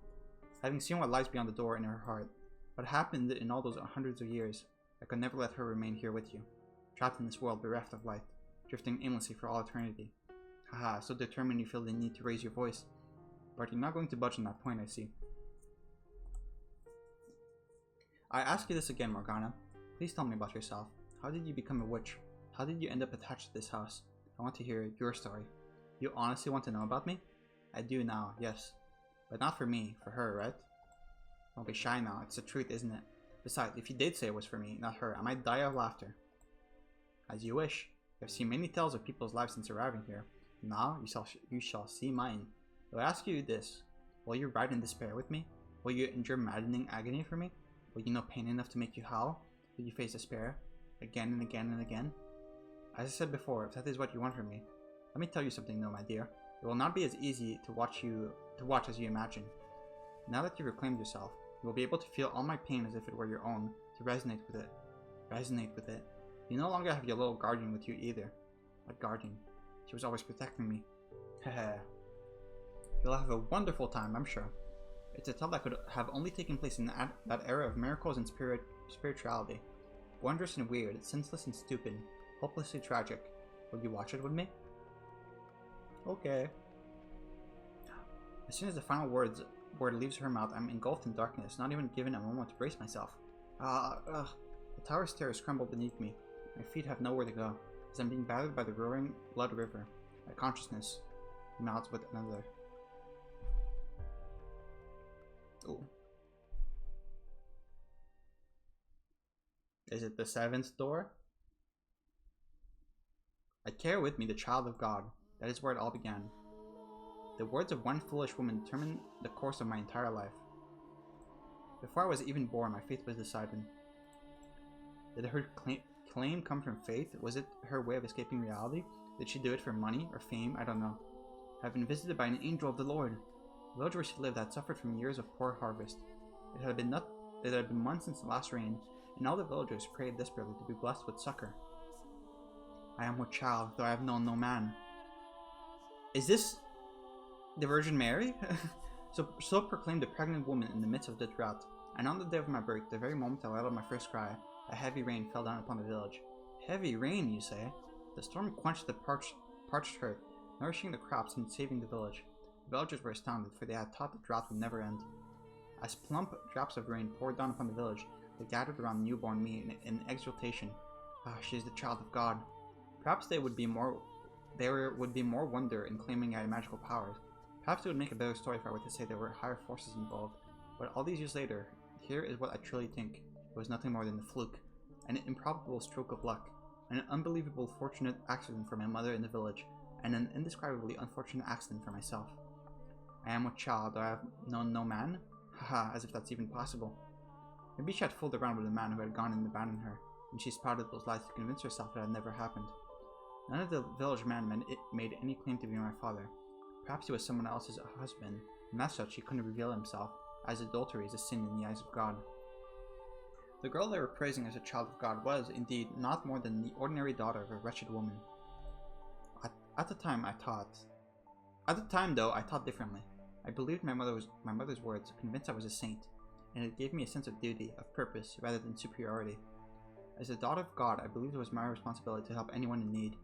Having seen what lies beyond the door in her heart, what happened in all those hundreds of years, I could never let her remain here with you, trapped in this world bereft of light, drifting aimlessly for all eternity. Haha, so determined you feel the need to raise your voice. But you're not going to budge on that point, I see. I ask you this again, Morgana. Please tell me about yourself. How did you become a witch? How did you end up attached to this house? I want to hear your story. You honestly want to know about me? I do now, yes. But not for me, for her, right? Don't be shy now, it's the truth, isn't it? Besides, if you did say it was for me, not her, I might die of laughter. As you wish. I've seen many tales of people's lives since arriving here. Now, you shall see mine. Though I ask you this, will you ride in despair with me? Will you endure maddening agony for me? Will you know pain enough to make you howl? Will you face despair? Again and again and again? As I said before, if that is what you want from me, let me tell you something though, my dear. It will not be as easy to watch as you imagine. Now that you've reclaimed yourself, you will be able to feel all my pain as if it were your own, to resonate with it. Resonate with it. You no longer have your little guardian with you either. What guardian? She was always protecting me. Heh. You'll have a wonderful time, I'm sure. It's a tale that could have only taken place in that era of miracles and spirituality. Wondrous and weird, senseless and stupid, hopelessly tragic. Will you watch it with me? Okay. As soon as the final word leaves her mouth, I'm engulfed in darkness, not even given a moment to brace myself. The tower stairs crumble beneath me. My feet have nowhere to go, as I'm being battered by the roaring blood river. My consciousness melts with another. Ooh. Is it the 7th door? I carry with me the child of God. That is where it all began. The words of one foolish woman determined the course of my entire life. Before I was even born, my fate was decided. Did her claim come from faith? Was it her way of escaping reality? Did she do it for money or fame? I don't know. I've been visited by an angel of the Lord. The village where she lived had suffered from years of poor harvest. It had been months since the last rain, and all the villagers prayed desperately to be blessed with succor. I am her child, though I have known no man. Is this the Virgin Mary? so proclaimed a pregnant woman in the midst of the drought. And on the day of my birth, the very moment I let out my first cry, a heavy rain fell down upon the village. Heavy rain, you say? The storm quenched the parched earth, nourishing the crops and saving the village. The villagers were astounded, for they had thought the drought would never end. As plump drops of rain poured down upon the village, they gathered around newborn me in exultation. Ah, she is the child of God. Perhaps there would be more wonder in claiming I had magical powers. Perhaps it would make a better story if I were to say there were higher forces involved. But all these years later, here is what I truly think. It was nothing more than a fluke, an improbable stroke of luck, an unbelievable fortunate accident for my mother in the village, and an indescribably unfortunate accident for myself. I am a child, though I have known no man. Haha, as if that's even possible. Maybe she had fooled around with a man who had gone and abandoned her, and she spouted those lies to convince herself that it had never happened. None of the village men made any claim to be my father. Perhaps he was someone else's husband, and as such he couldn't reveal himself, as adultery is a sin in the eyes of God. The girl they were praising as a child of God was, indeed, not more than the ordinary daughter of a wretched woman. At the time, though, I thought differently. I believed my mother's words, convinced I was a saint, and it gave me a sense of duty, of purpose, rather than superiority. As a daughter of God, I believed it was my responsibility to help anyone in need.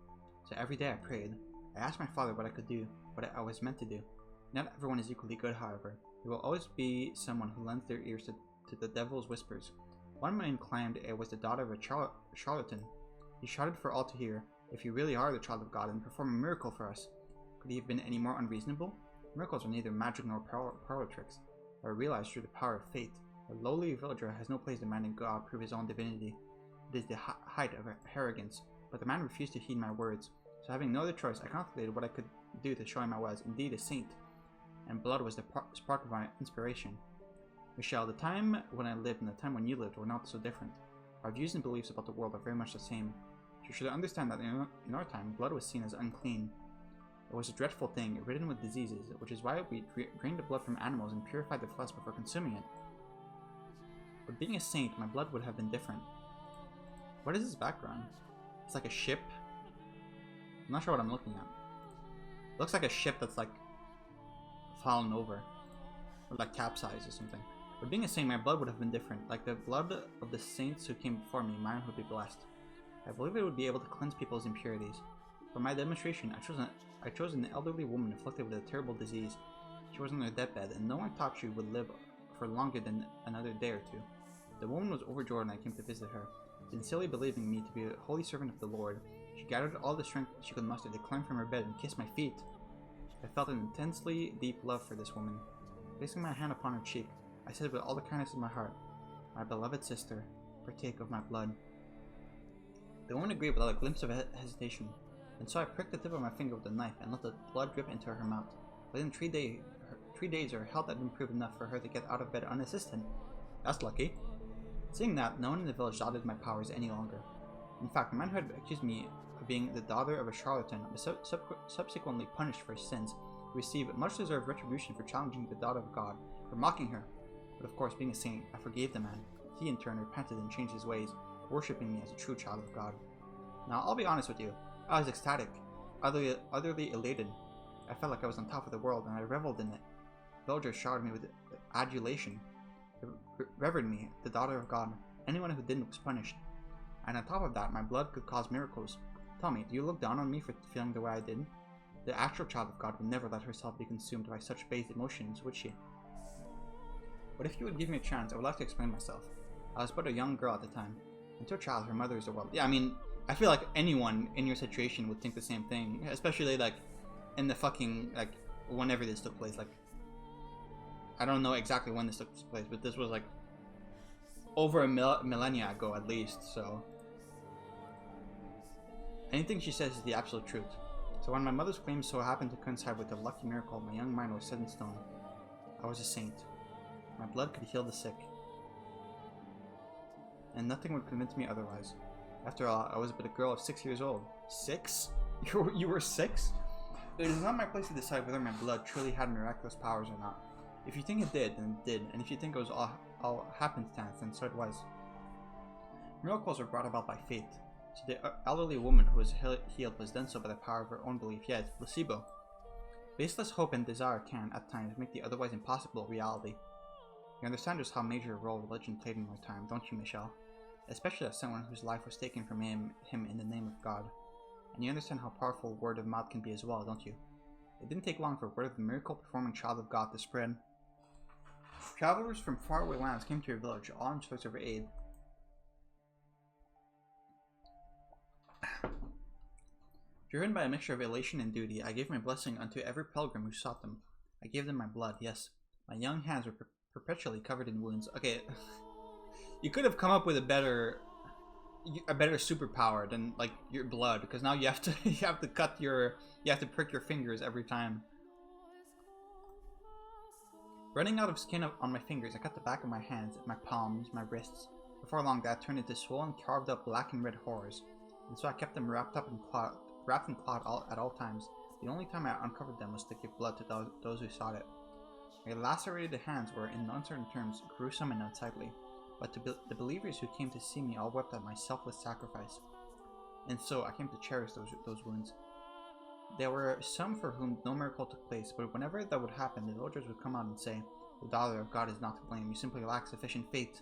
So every day I prayed. I asked my father what I could do, what I was meant to do. Not everyone is equally good, however. There will always be someone who lends their ears to the devil's whispers. One man claimed it was the daughter of a charlatan. He shouted for all to hear, "If you really are the child of God, then perform a miracle for us." Could he have been any more unreasonable? Miracles are neither magic nor parlor tricks. They are realized through the power of faith. A lowly villager has no place demanding God prove his own divinity. It is the height of arrogance, but the man refused to heed my words. So having no other choice, I contemplated what I could do to show him I was indeed a saint, and blood was the spark of my inspiration. Michelle, the time when I lived and the time when you lived were not so different. Our views and beliefs about the world are very much the same. You should understand that in our time, blood was seen as unclean. It was a dreadful thing, ridden with diseases, which is why we drained the blood from animals and purified the flesh before consuming it. But being a saint, my blood would have been different. What is his background? It's like a ship. I'm not sure what I'm looking at. It looks like a ship that's like fallen over, or like capsized or something. But being a saint, my blood would have been different. Like the blood of the saints who came before me, mine would be blessed. I believe it would be able to cleanse people's impurities. For my demonstration, I chose an elderly woman afflicted with a terrible disease. She was on her deathbed, and no one thought she would live for longer than another day or two. The woman was overjoyed when I came to visit her. Sincerely believing me to be a holy servant of the Lord, she gathered all the strength she could muster to climb from her bed and kiss my feet. I felt an intensely deep love for this woman. Placing my hand upon her cheek, I said with all the kindness of my heart, "My beloved sister, partake of my blood." The woman agreed without a glimpse of hesitation, and so I pricked the tip of my finger with a knife and let the blood drip into her mouth. Within 3 days, her health had improved enough for her to get out of bed unassisted. That's lucky. Seeing that, no one in the village doubted my powers any longer. In fact, the man who had accused me of being the daughter of a charlatan was subsequently punished for his sins, received much deserved retribution for challenging the daughter of God, for mocking her. But of course, being a saint, I forgave the man. He in turn repented and changed his ways, worshipping me as a true child of God. Now, I'll be honest with you. I was ecstatic, utterly elated. I felt like I was on top of the world, and I reveled in it. Villagers showered me with adulation. They revered me, the daughter of God. Anyone who didn't was punished. And on top of that, my blood could cause miracles. Tell me, do you look down on me for feeling the way I did? The actual child of God would never let herself be consumed by such base emotions, would she? But if you would give me a chance, I would like to explain myself. I was but a young girl at the time. And to a child, her mother is the world. Yeah, I mean, I feel like anyone in your situation would think the same thing. Especially, like, in the fucking, like, whenever this took place. Like, I don't know exactly when this took place, but this was, like, over a millennia ago, at least, so... Anything she says is the absolute truth. So when my mother's claims so happened to coincide with a lucky miracle, my young mind was set in stone. I was a saint. My blood could heal the sick. And nothing would convince me otherwise. After all, I was but a girl of 6 years old. 6? You were 6? It is not my place to decide whether my blood truly had miraculous powers or not. If you think it did, then it did, and if you think it was all happenstance, then so it was. Miracles are brought about by faith. So the elderly woman who was healed was done so by the power of her own belief, yet placebo. Baseless hope and desire can, at times, make the otherwise impossible reality. You understand just how major a role religion played in my time, don't you, Michelle? Especially as someone whose life was taken from him in the name of God. And you understand how powerful word of mouth can be as well, don't you? It didn't take long for word of the miracle-performing child of God to spread. Travelers from faraway lands came to your village, all in search of aid. Driven by a mixture of elation and duty, I gave my blessing unto every pilgrim who sought them. I gave them my blood, yes. My young hands were perpetually covered in wounds. Okay, you could have come up with a better superpower than like your blood, because now you have to you have to prick your fingers every time. Running out of skin on my fingers, I cut the back of my hands, my palms, my wrists. Before long, that turned into swollen, carved up black and red horrors, and so I kept them wrapped in cloth at all times. The only time I uncovered them was to give blood to those who sought it. My lacerated hands were, in uncertain terms, gruesome and unsightly, but the believers who came to see me all wept at my selfless sacrifice, and so I came to cherish those wounds. There were some for whom no miracle took place, but whenever that would happen, the villagers would come out and say, "The daughter of God is not to blame, you simply lack sufficient faith."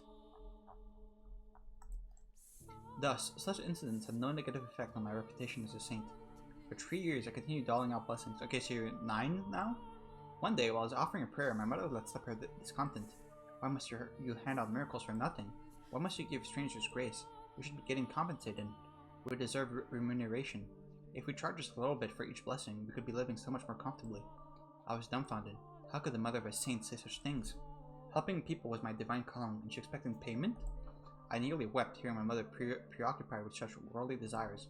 Thus, such incidents had no negative effect on my reputation as a saint. For 3 years, I continued doling out blessings. Okay, so you're 9 now? One day, while I was offering a prayer, my mother let slip her discontent. "Why must you hand out miracles for nothing? Why must you give strangers grace? We should be getting compensated. We deserve remuneration. If we charge just a little bit for each blessing, we could be living so much more comfortably." I was dumbfounded. How could the mother of a saint say such things? Helping people was my divine calling, and she expected payment? I nearly wept hearing my mother preoccupied with such worldly desires.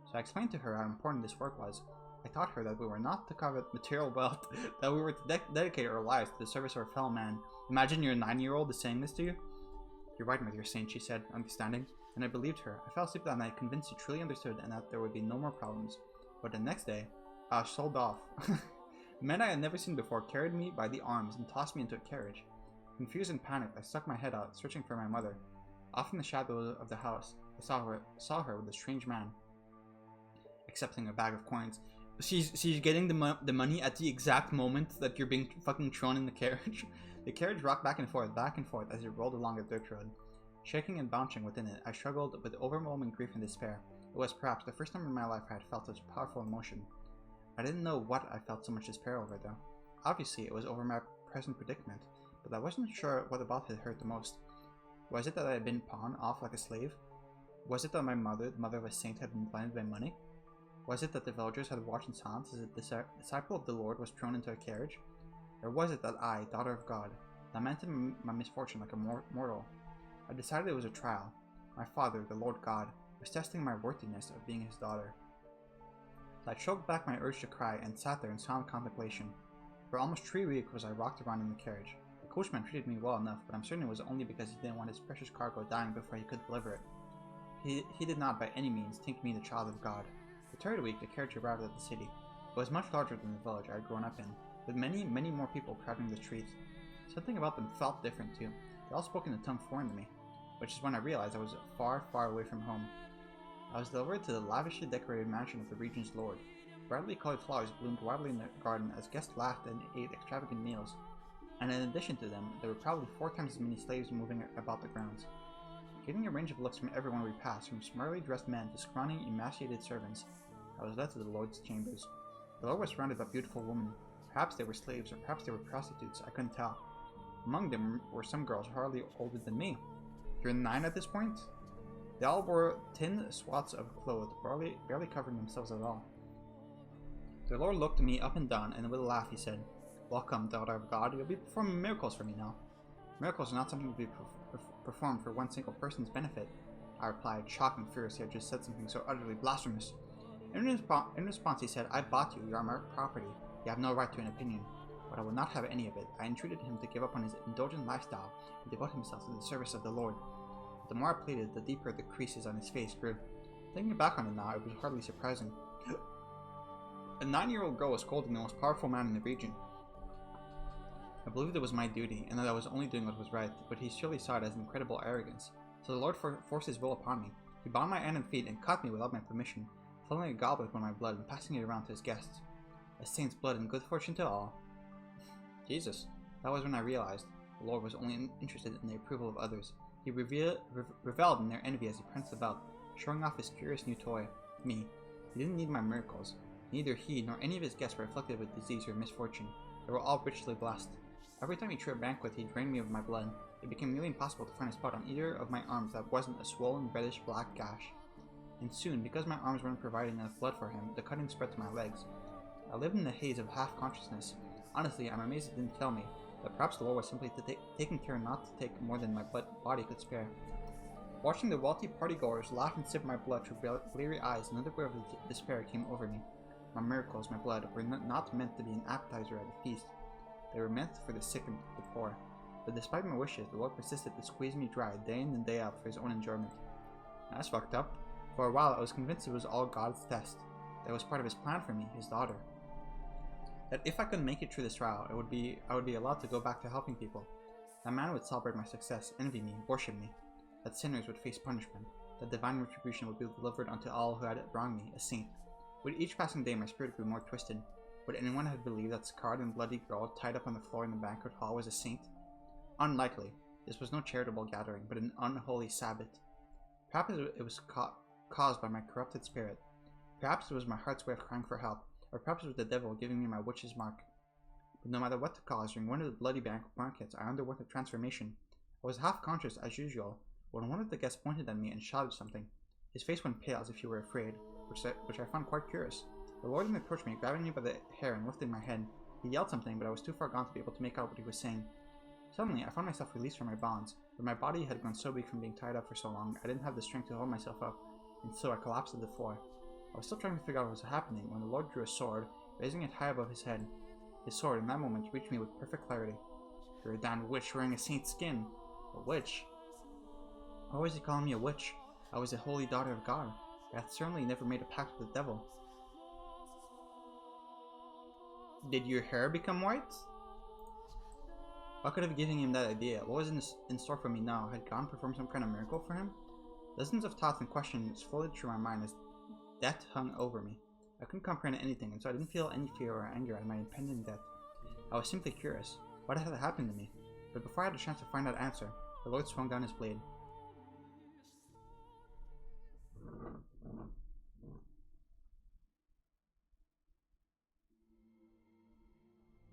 So I explained to her how important this work was. I taught her that we were not to covet material wealth, that we were to dedicate our lives to the service of our fellow man. Imagine your 9-year-old is saying this to you. "You're right, my dear saint," she said, understanding, and I believed her. I fell asleep that night, convinced she truly understood and that there would be no more problems. But the next day, I was sold off. Men I had never seen before carried me by the arms and tossed me into a carriage. Confused and panicked, I stuck my head out, searching for my mother. Off in the shadow of the house, I saw her with a strange man, accepting a bag of coins. She's getting the money at the exact moment that you're being fucking thrown in the carriage. The carriage rocked back and forth as it rolled along a dirt road. Shaking and bouncing within it, I struggled with overwhelming grief and despair. It was perhaps the first time in my life I had felt such powerful emotion. I didn't know what I felt so much despair over, though. Obviously, it was over my present predicament, but I wasn't sure what about it hurt the most. Was it that I had been pawned off like a slave? Was it that my mother, the mother of a saint, had been blinded by money? Was it that the villagers had watched in silence as a disciple of the Lord was thrown into a carriage? Or was it that I, daughter of God, lamented my misfortune like a mortal? I decided it was a trial. My father, the Lord God, was testing my worthiness of being his daughter. So I choked back my urge to cry and sat there in silent contemplation. For almost 3 weeks was I rocked around in the carriage. The coachman treated me well enough, but I'm certain it was only because he didn't want his precious cargo dying before he could deliver it. He did not by any means think me the child of God. The third week, the carriage arrived at the city. It was much larger than the village I had grown up in, with many, many more people crowding the streets. Something about them felt different too. They all spoke in a tongue foreign to me, which is when I realized I was far, far away from home. I was delivered to the lavishly decorated mansion of the region's lord. Brightly colored flowers bloomed wildly in the garden as guests laughed and ate extravagant meals. And in addition to them, there were probably 4 times as many slaves moving about the grounds. Getting a range of looks from everyone we passed, from smartly dressed men to scrawny, emaciated servants, I was led to the Lord's chambers. The Lord was surrounded by beautiful women. Perhaps they were slaves, or perhaps they were prostitutes, I couldn't tell. Among them were some girls hardly older than me. "You're 9 at this point?" They all wore thin swaths of clothes, barely covering themselves at all. The Lord looked at me up and down, and with a laugh he said, "Welcome, daughter of God. You'll be performing miracles for me now." "Miracles are not something to be performed for one single person's benefit," I replied, shocked and furious he had just said something so utterly blasphemous. In response he said, "I bought you. You are my property. You have no right to an opinion." But I would not have any of it. I entreated him to give up on his indulgent lifestyle and devote himself to the service of the Lord. But the more I pleaded, the deeper the creases on his face grew. Thinking back on it now, it was hardly surprising. A 9-year-old girl was scolding the most powerful man in the region. I believed it was my duty, and that I was only doing what was right, but he surely saw it as incredible arrogance. So the Lord forced his will upon me. He bound my hand and feet and cut me without my permission, filling a goblet with my blood and passing it around to his guests. A saint's blood and good fortune to all. Jesus. That was when I realized the Lord was only interested in the approval of others. He reveled in their envy as he pranced about, showing off his curious new toy, me. He didn't need my miracles. Neither he nor any of his guests were afflicted with disease or misfortune. They were all richly blessed. Every time he threw a banquet, he drained me of my blood. It became nearly impossible to find a spot on either of my arms that wasn't a swollen, reddish-black gash. And soon, because my arms weren't providing enough blood for him, the cutting spread to my legs. I lived in the haze of half-consciousness. Honestly, I'm amazed it didn't kill me, that perhaps the Lord was simply taking care not to take more than my body could spare. Watching the wealthy partygoers laugh and sip my blood through bleary eyes, another wave of despair came over me. My miracles, my blood, were not meant to be an appetizer at a feast. They were meant for the sick and the poor. But despite my wishes, the Lord persisted to squeeze me dry day in and day out for his own enjoyment. That's fucked up. For a while, I was convinced it was all God's test. That it was part of his plan for me, his daughter. That if I could make it through this trial, I would be allowed to go back to helping people. That man would celebrate my success, envy me, worship me. That sinners would face punishment. That divine retribution would be delivered unto all who had wronged me, a saint. With each passing day, my spirit grew more twisted. Would anyone have believed that scarred and bloody girl tied up on the floor in the banquet hall was a saint? Unlikely. This was no charitable gathering, but an unholy Sabbath. Perhaps it was caused by my corrupted spirit. Perhaps it was my heart's way of crying for help, or perhaps it was the devil giving me my witch's mark. But no matter what the cause, during one of the bloody banquets, I underwent a transformation. I was half conscious as usual, when one of the guests pointed at me and shouted something. His face went pale as if he were afraid, which I found quite curious. The Lord then approached me, grabbing me by the hair and lifting my head. He yelled something, but I was too far gone to be able to make out what he was saying. Suddenly, I found myself released from my bonds, but my body had grown so weak from being tied up for so long, I didn't have the strength to hold myself up, and so I collapsed to the floor. I was still trying to figure out what was happening when the Lord drew a sword, raising it high above his head. His sword, in that moment, reached me with perfect clarity. You're a damned witch wearing a saint's skin. A witch? Why was he calling me a witch? I was a holy daughter of God. I had certainly never made a pact with the devil. Did your hair become white? What could have given him that idea? What was in store for me now? Had God performed some kind of miracle for him? Dozens of thoughts and questions floated through my mind as death hung over me. I couldn't comprehend anything, and so I didn't feel any fear or anger at my impending death. I was simply curious. What had happened to me? But before I had a chance to find that answer, the Lord swung down his blade.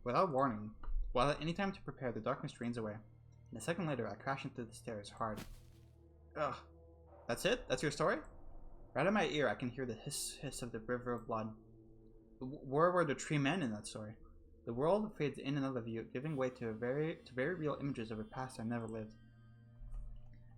Without warning, without any time to prepare, the darkness drains away, and a second later I crash into the stairs hard. Ugh. That's it? That's your story? Right in my ear I can hear the hiss of the river of blood. Where were the three men in that story? The world fades in and out of view, giving way to very real images of a past I never lived.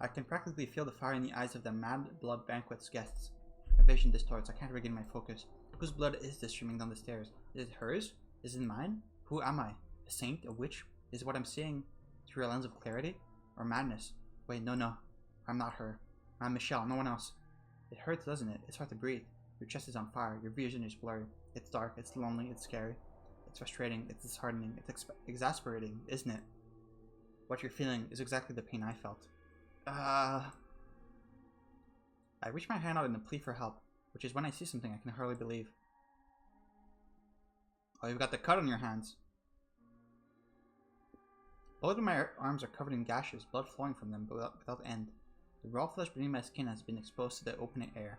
I can practically feel the fire in the eyes of the mad blood banquet's guests. My vision distorts, I can't regain my focus. Whose blood is this streaming down the stairs? Is it hers? Is it mine? Who am I? A saint? A witch? Is what I'm seeing through a lens of clarity? Or madness? Wait, no. I'm not her. I'm Michelle, no one else. It hurts, doesn't it? It's hard to breathe. Your chest is on fire, your vision is blurry. It's dark, it's lonely, it's scary. It's frustrating, it's disheartening, it's exasperating, isn't it? What you're feeling is exactly the pain I felt. I reach my hand out in a plea for help, which is when I see something I can hardly believe. Oh, you've got the cut on your hands. Both of my arms are covered in gashes, blood flowing from them without end. The raw flesh beneath my skin has been exposed to the open air.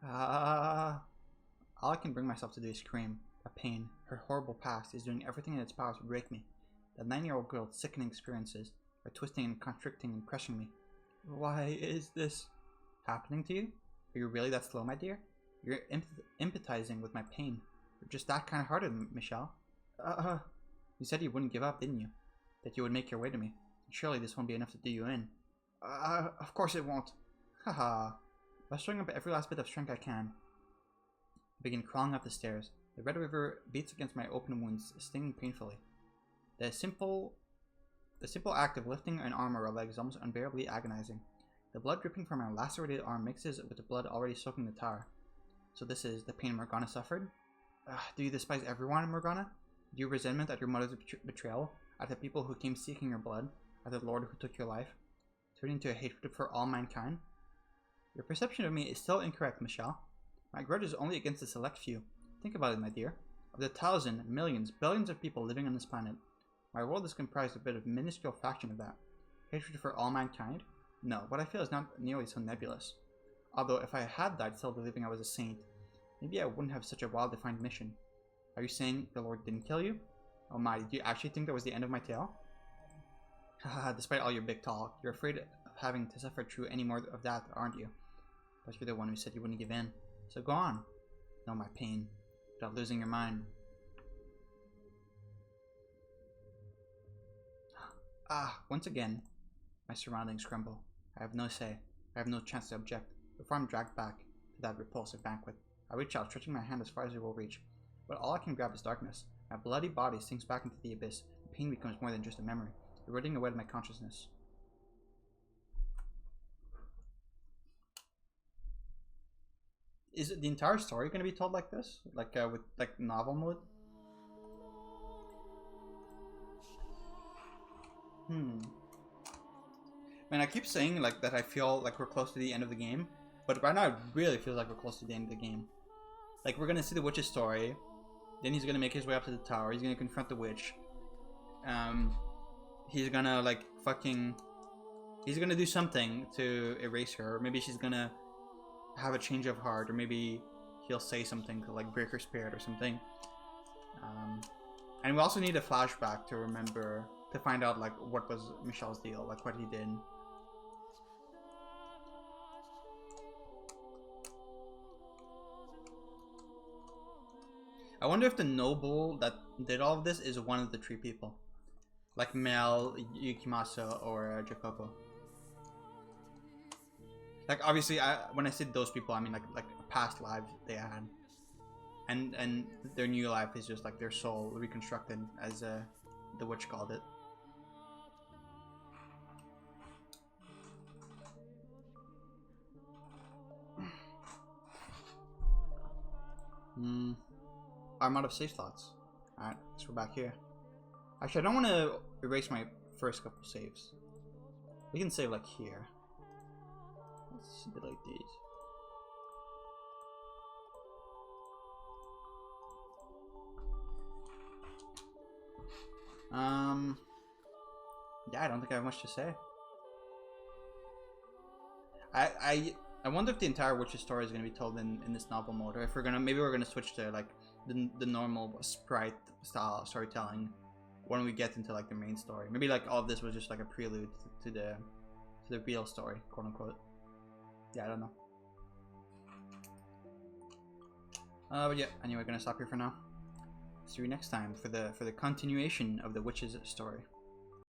All I can bring myself to do is scream. That pain, her horrible past, is doing everything in its power to break me. That 9-year-old girl's sickening experiences are twisting and constricting and crushing me. Why is this happening to you? Are you really that slow, my dear? You're empathizing with my pain. You're just that kind of hearted, Michelle. You said you wouldn't give up, didn't you? That you would make your way to me. Surely this won't be enough to do you in. Of course it won't. Haha. Mustering up every last bit of strength I can, I begin crawling up the stairs. The red river beats against my open wounds, stinging painfully. The simple act of lifting an arm or a leg is almost unbearably agonizing. The blood dripping from my lacerated arm mixes with the blood already soaking the tower. So this is the pain Morgana suffered? Do you despise everyone, Morgana? Do you resentment at your mother's betrayal? At the people who came seeking your blood? At the Lord who took your life? Turning to a hatred for all mankind? Your perception of me is still incorrect, Michelle. My grudge is only against a select few. Think about it, my dear. Of the thousands, millions, billions of people living on this planet, my world is comprised of a bit of a minuscule fraction of that. Hatred for all mankind? No, what I feel is not nearly so nebulous. Although if I had died still believing I was a saint, maybe I wouldn't have such a well-defined mission. Are you saying the Lord didn't kill you? Oh my, do you actually think that was the end of my tale? Haha, despite all your big talk, you're afraid of having to suffer through any more of that, aren't you? But you're the one who said you wouldn't give in. So go on. Know my pain, without losing your mind. Once again, my surroundings crumble. I have no say. I have no chance to object. Before I'm dragged back to that repulsive banquet, I reach out, stretching my hand as far as it will reach. But all I can grab is darkness. My bloody body sinks back into the abyss. The pain becomes more than just a memory, eroding away my consciousness. Is it the entire story going to be told like this? Like with like novel mode? Man, I keep saying like that I feel like we're close to the end of the game, but right now it really feels like we're close to the end of the game. Like we're gonna see the witch's story, then he's gonna make his way up to the tower, he's gonna confront the witch. He's gonna like he's gonna do something to erase her, or maybe she's gonna have a change of heart, or maybe he'll say something to like break her spirit or something. And we also need a flashback to remember, to find out like what was Michelle's deal, like what he did. I wonder if the noble that did all of this is one of the three people, like Mel, Yukimasa, or Jacopo. Like obviously, when I said those people, I mean like past lives they had, and their new life is just like their soul reconstructed, as the witch called it. I'm out of save slots. Alright, so we're back here. Actually, I don't want to erase my first couple saves. We can save like here. Let's delete these. Yeah, I don't think I have much to say. I wonder if the entire witch's story is going to be told in this novel mode, or if maybe we're gonna switch to like the normal sprite style storytelling when we get into like the main story. Maybe like all of this was just like a prelude to the real story, quote unquote. Yeah, I don't know. But yeah, anyway, gonna stop here for now. See you next time for the continuation of the witch's story.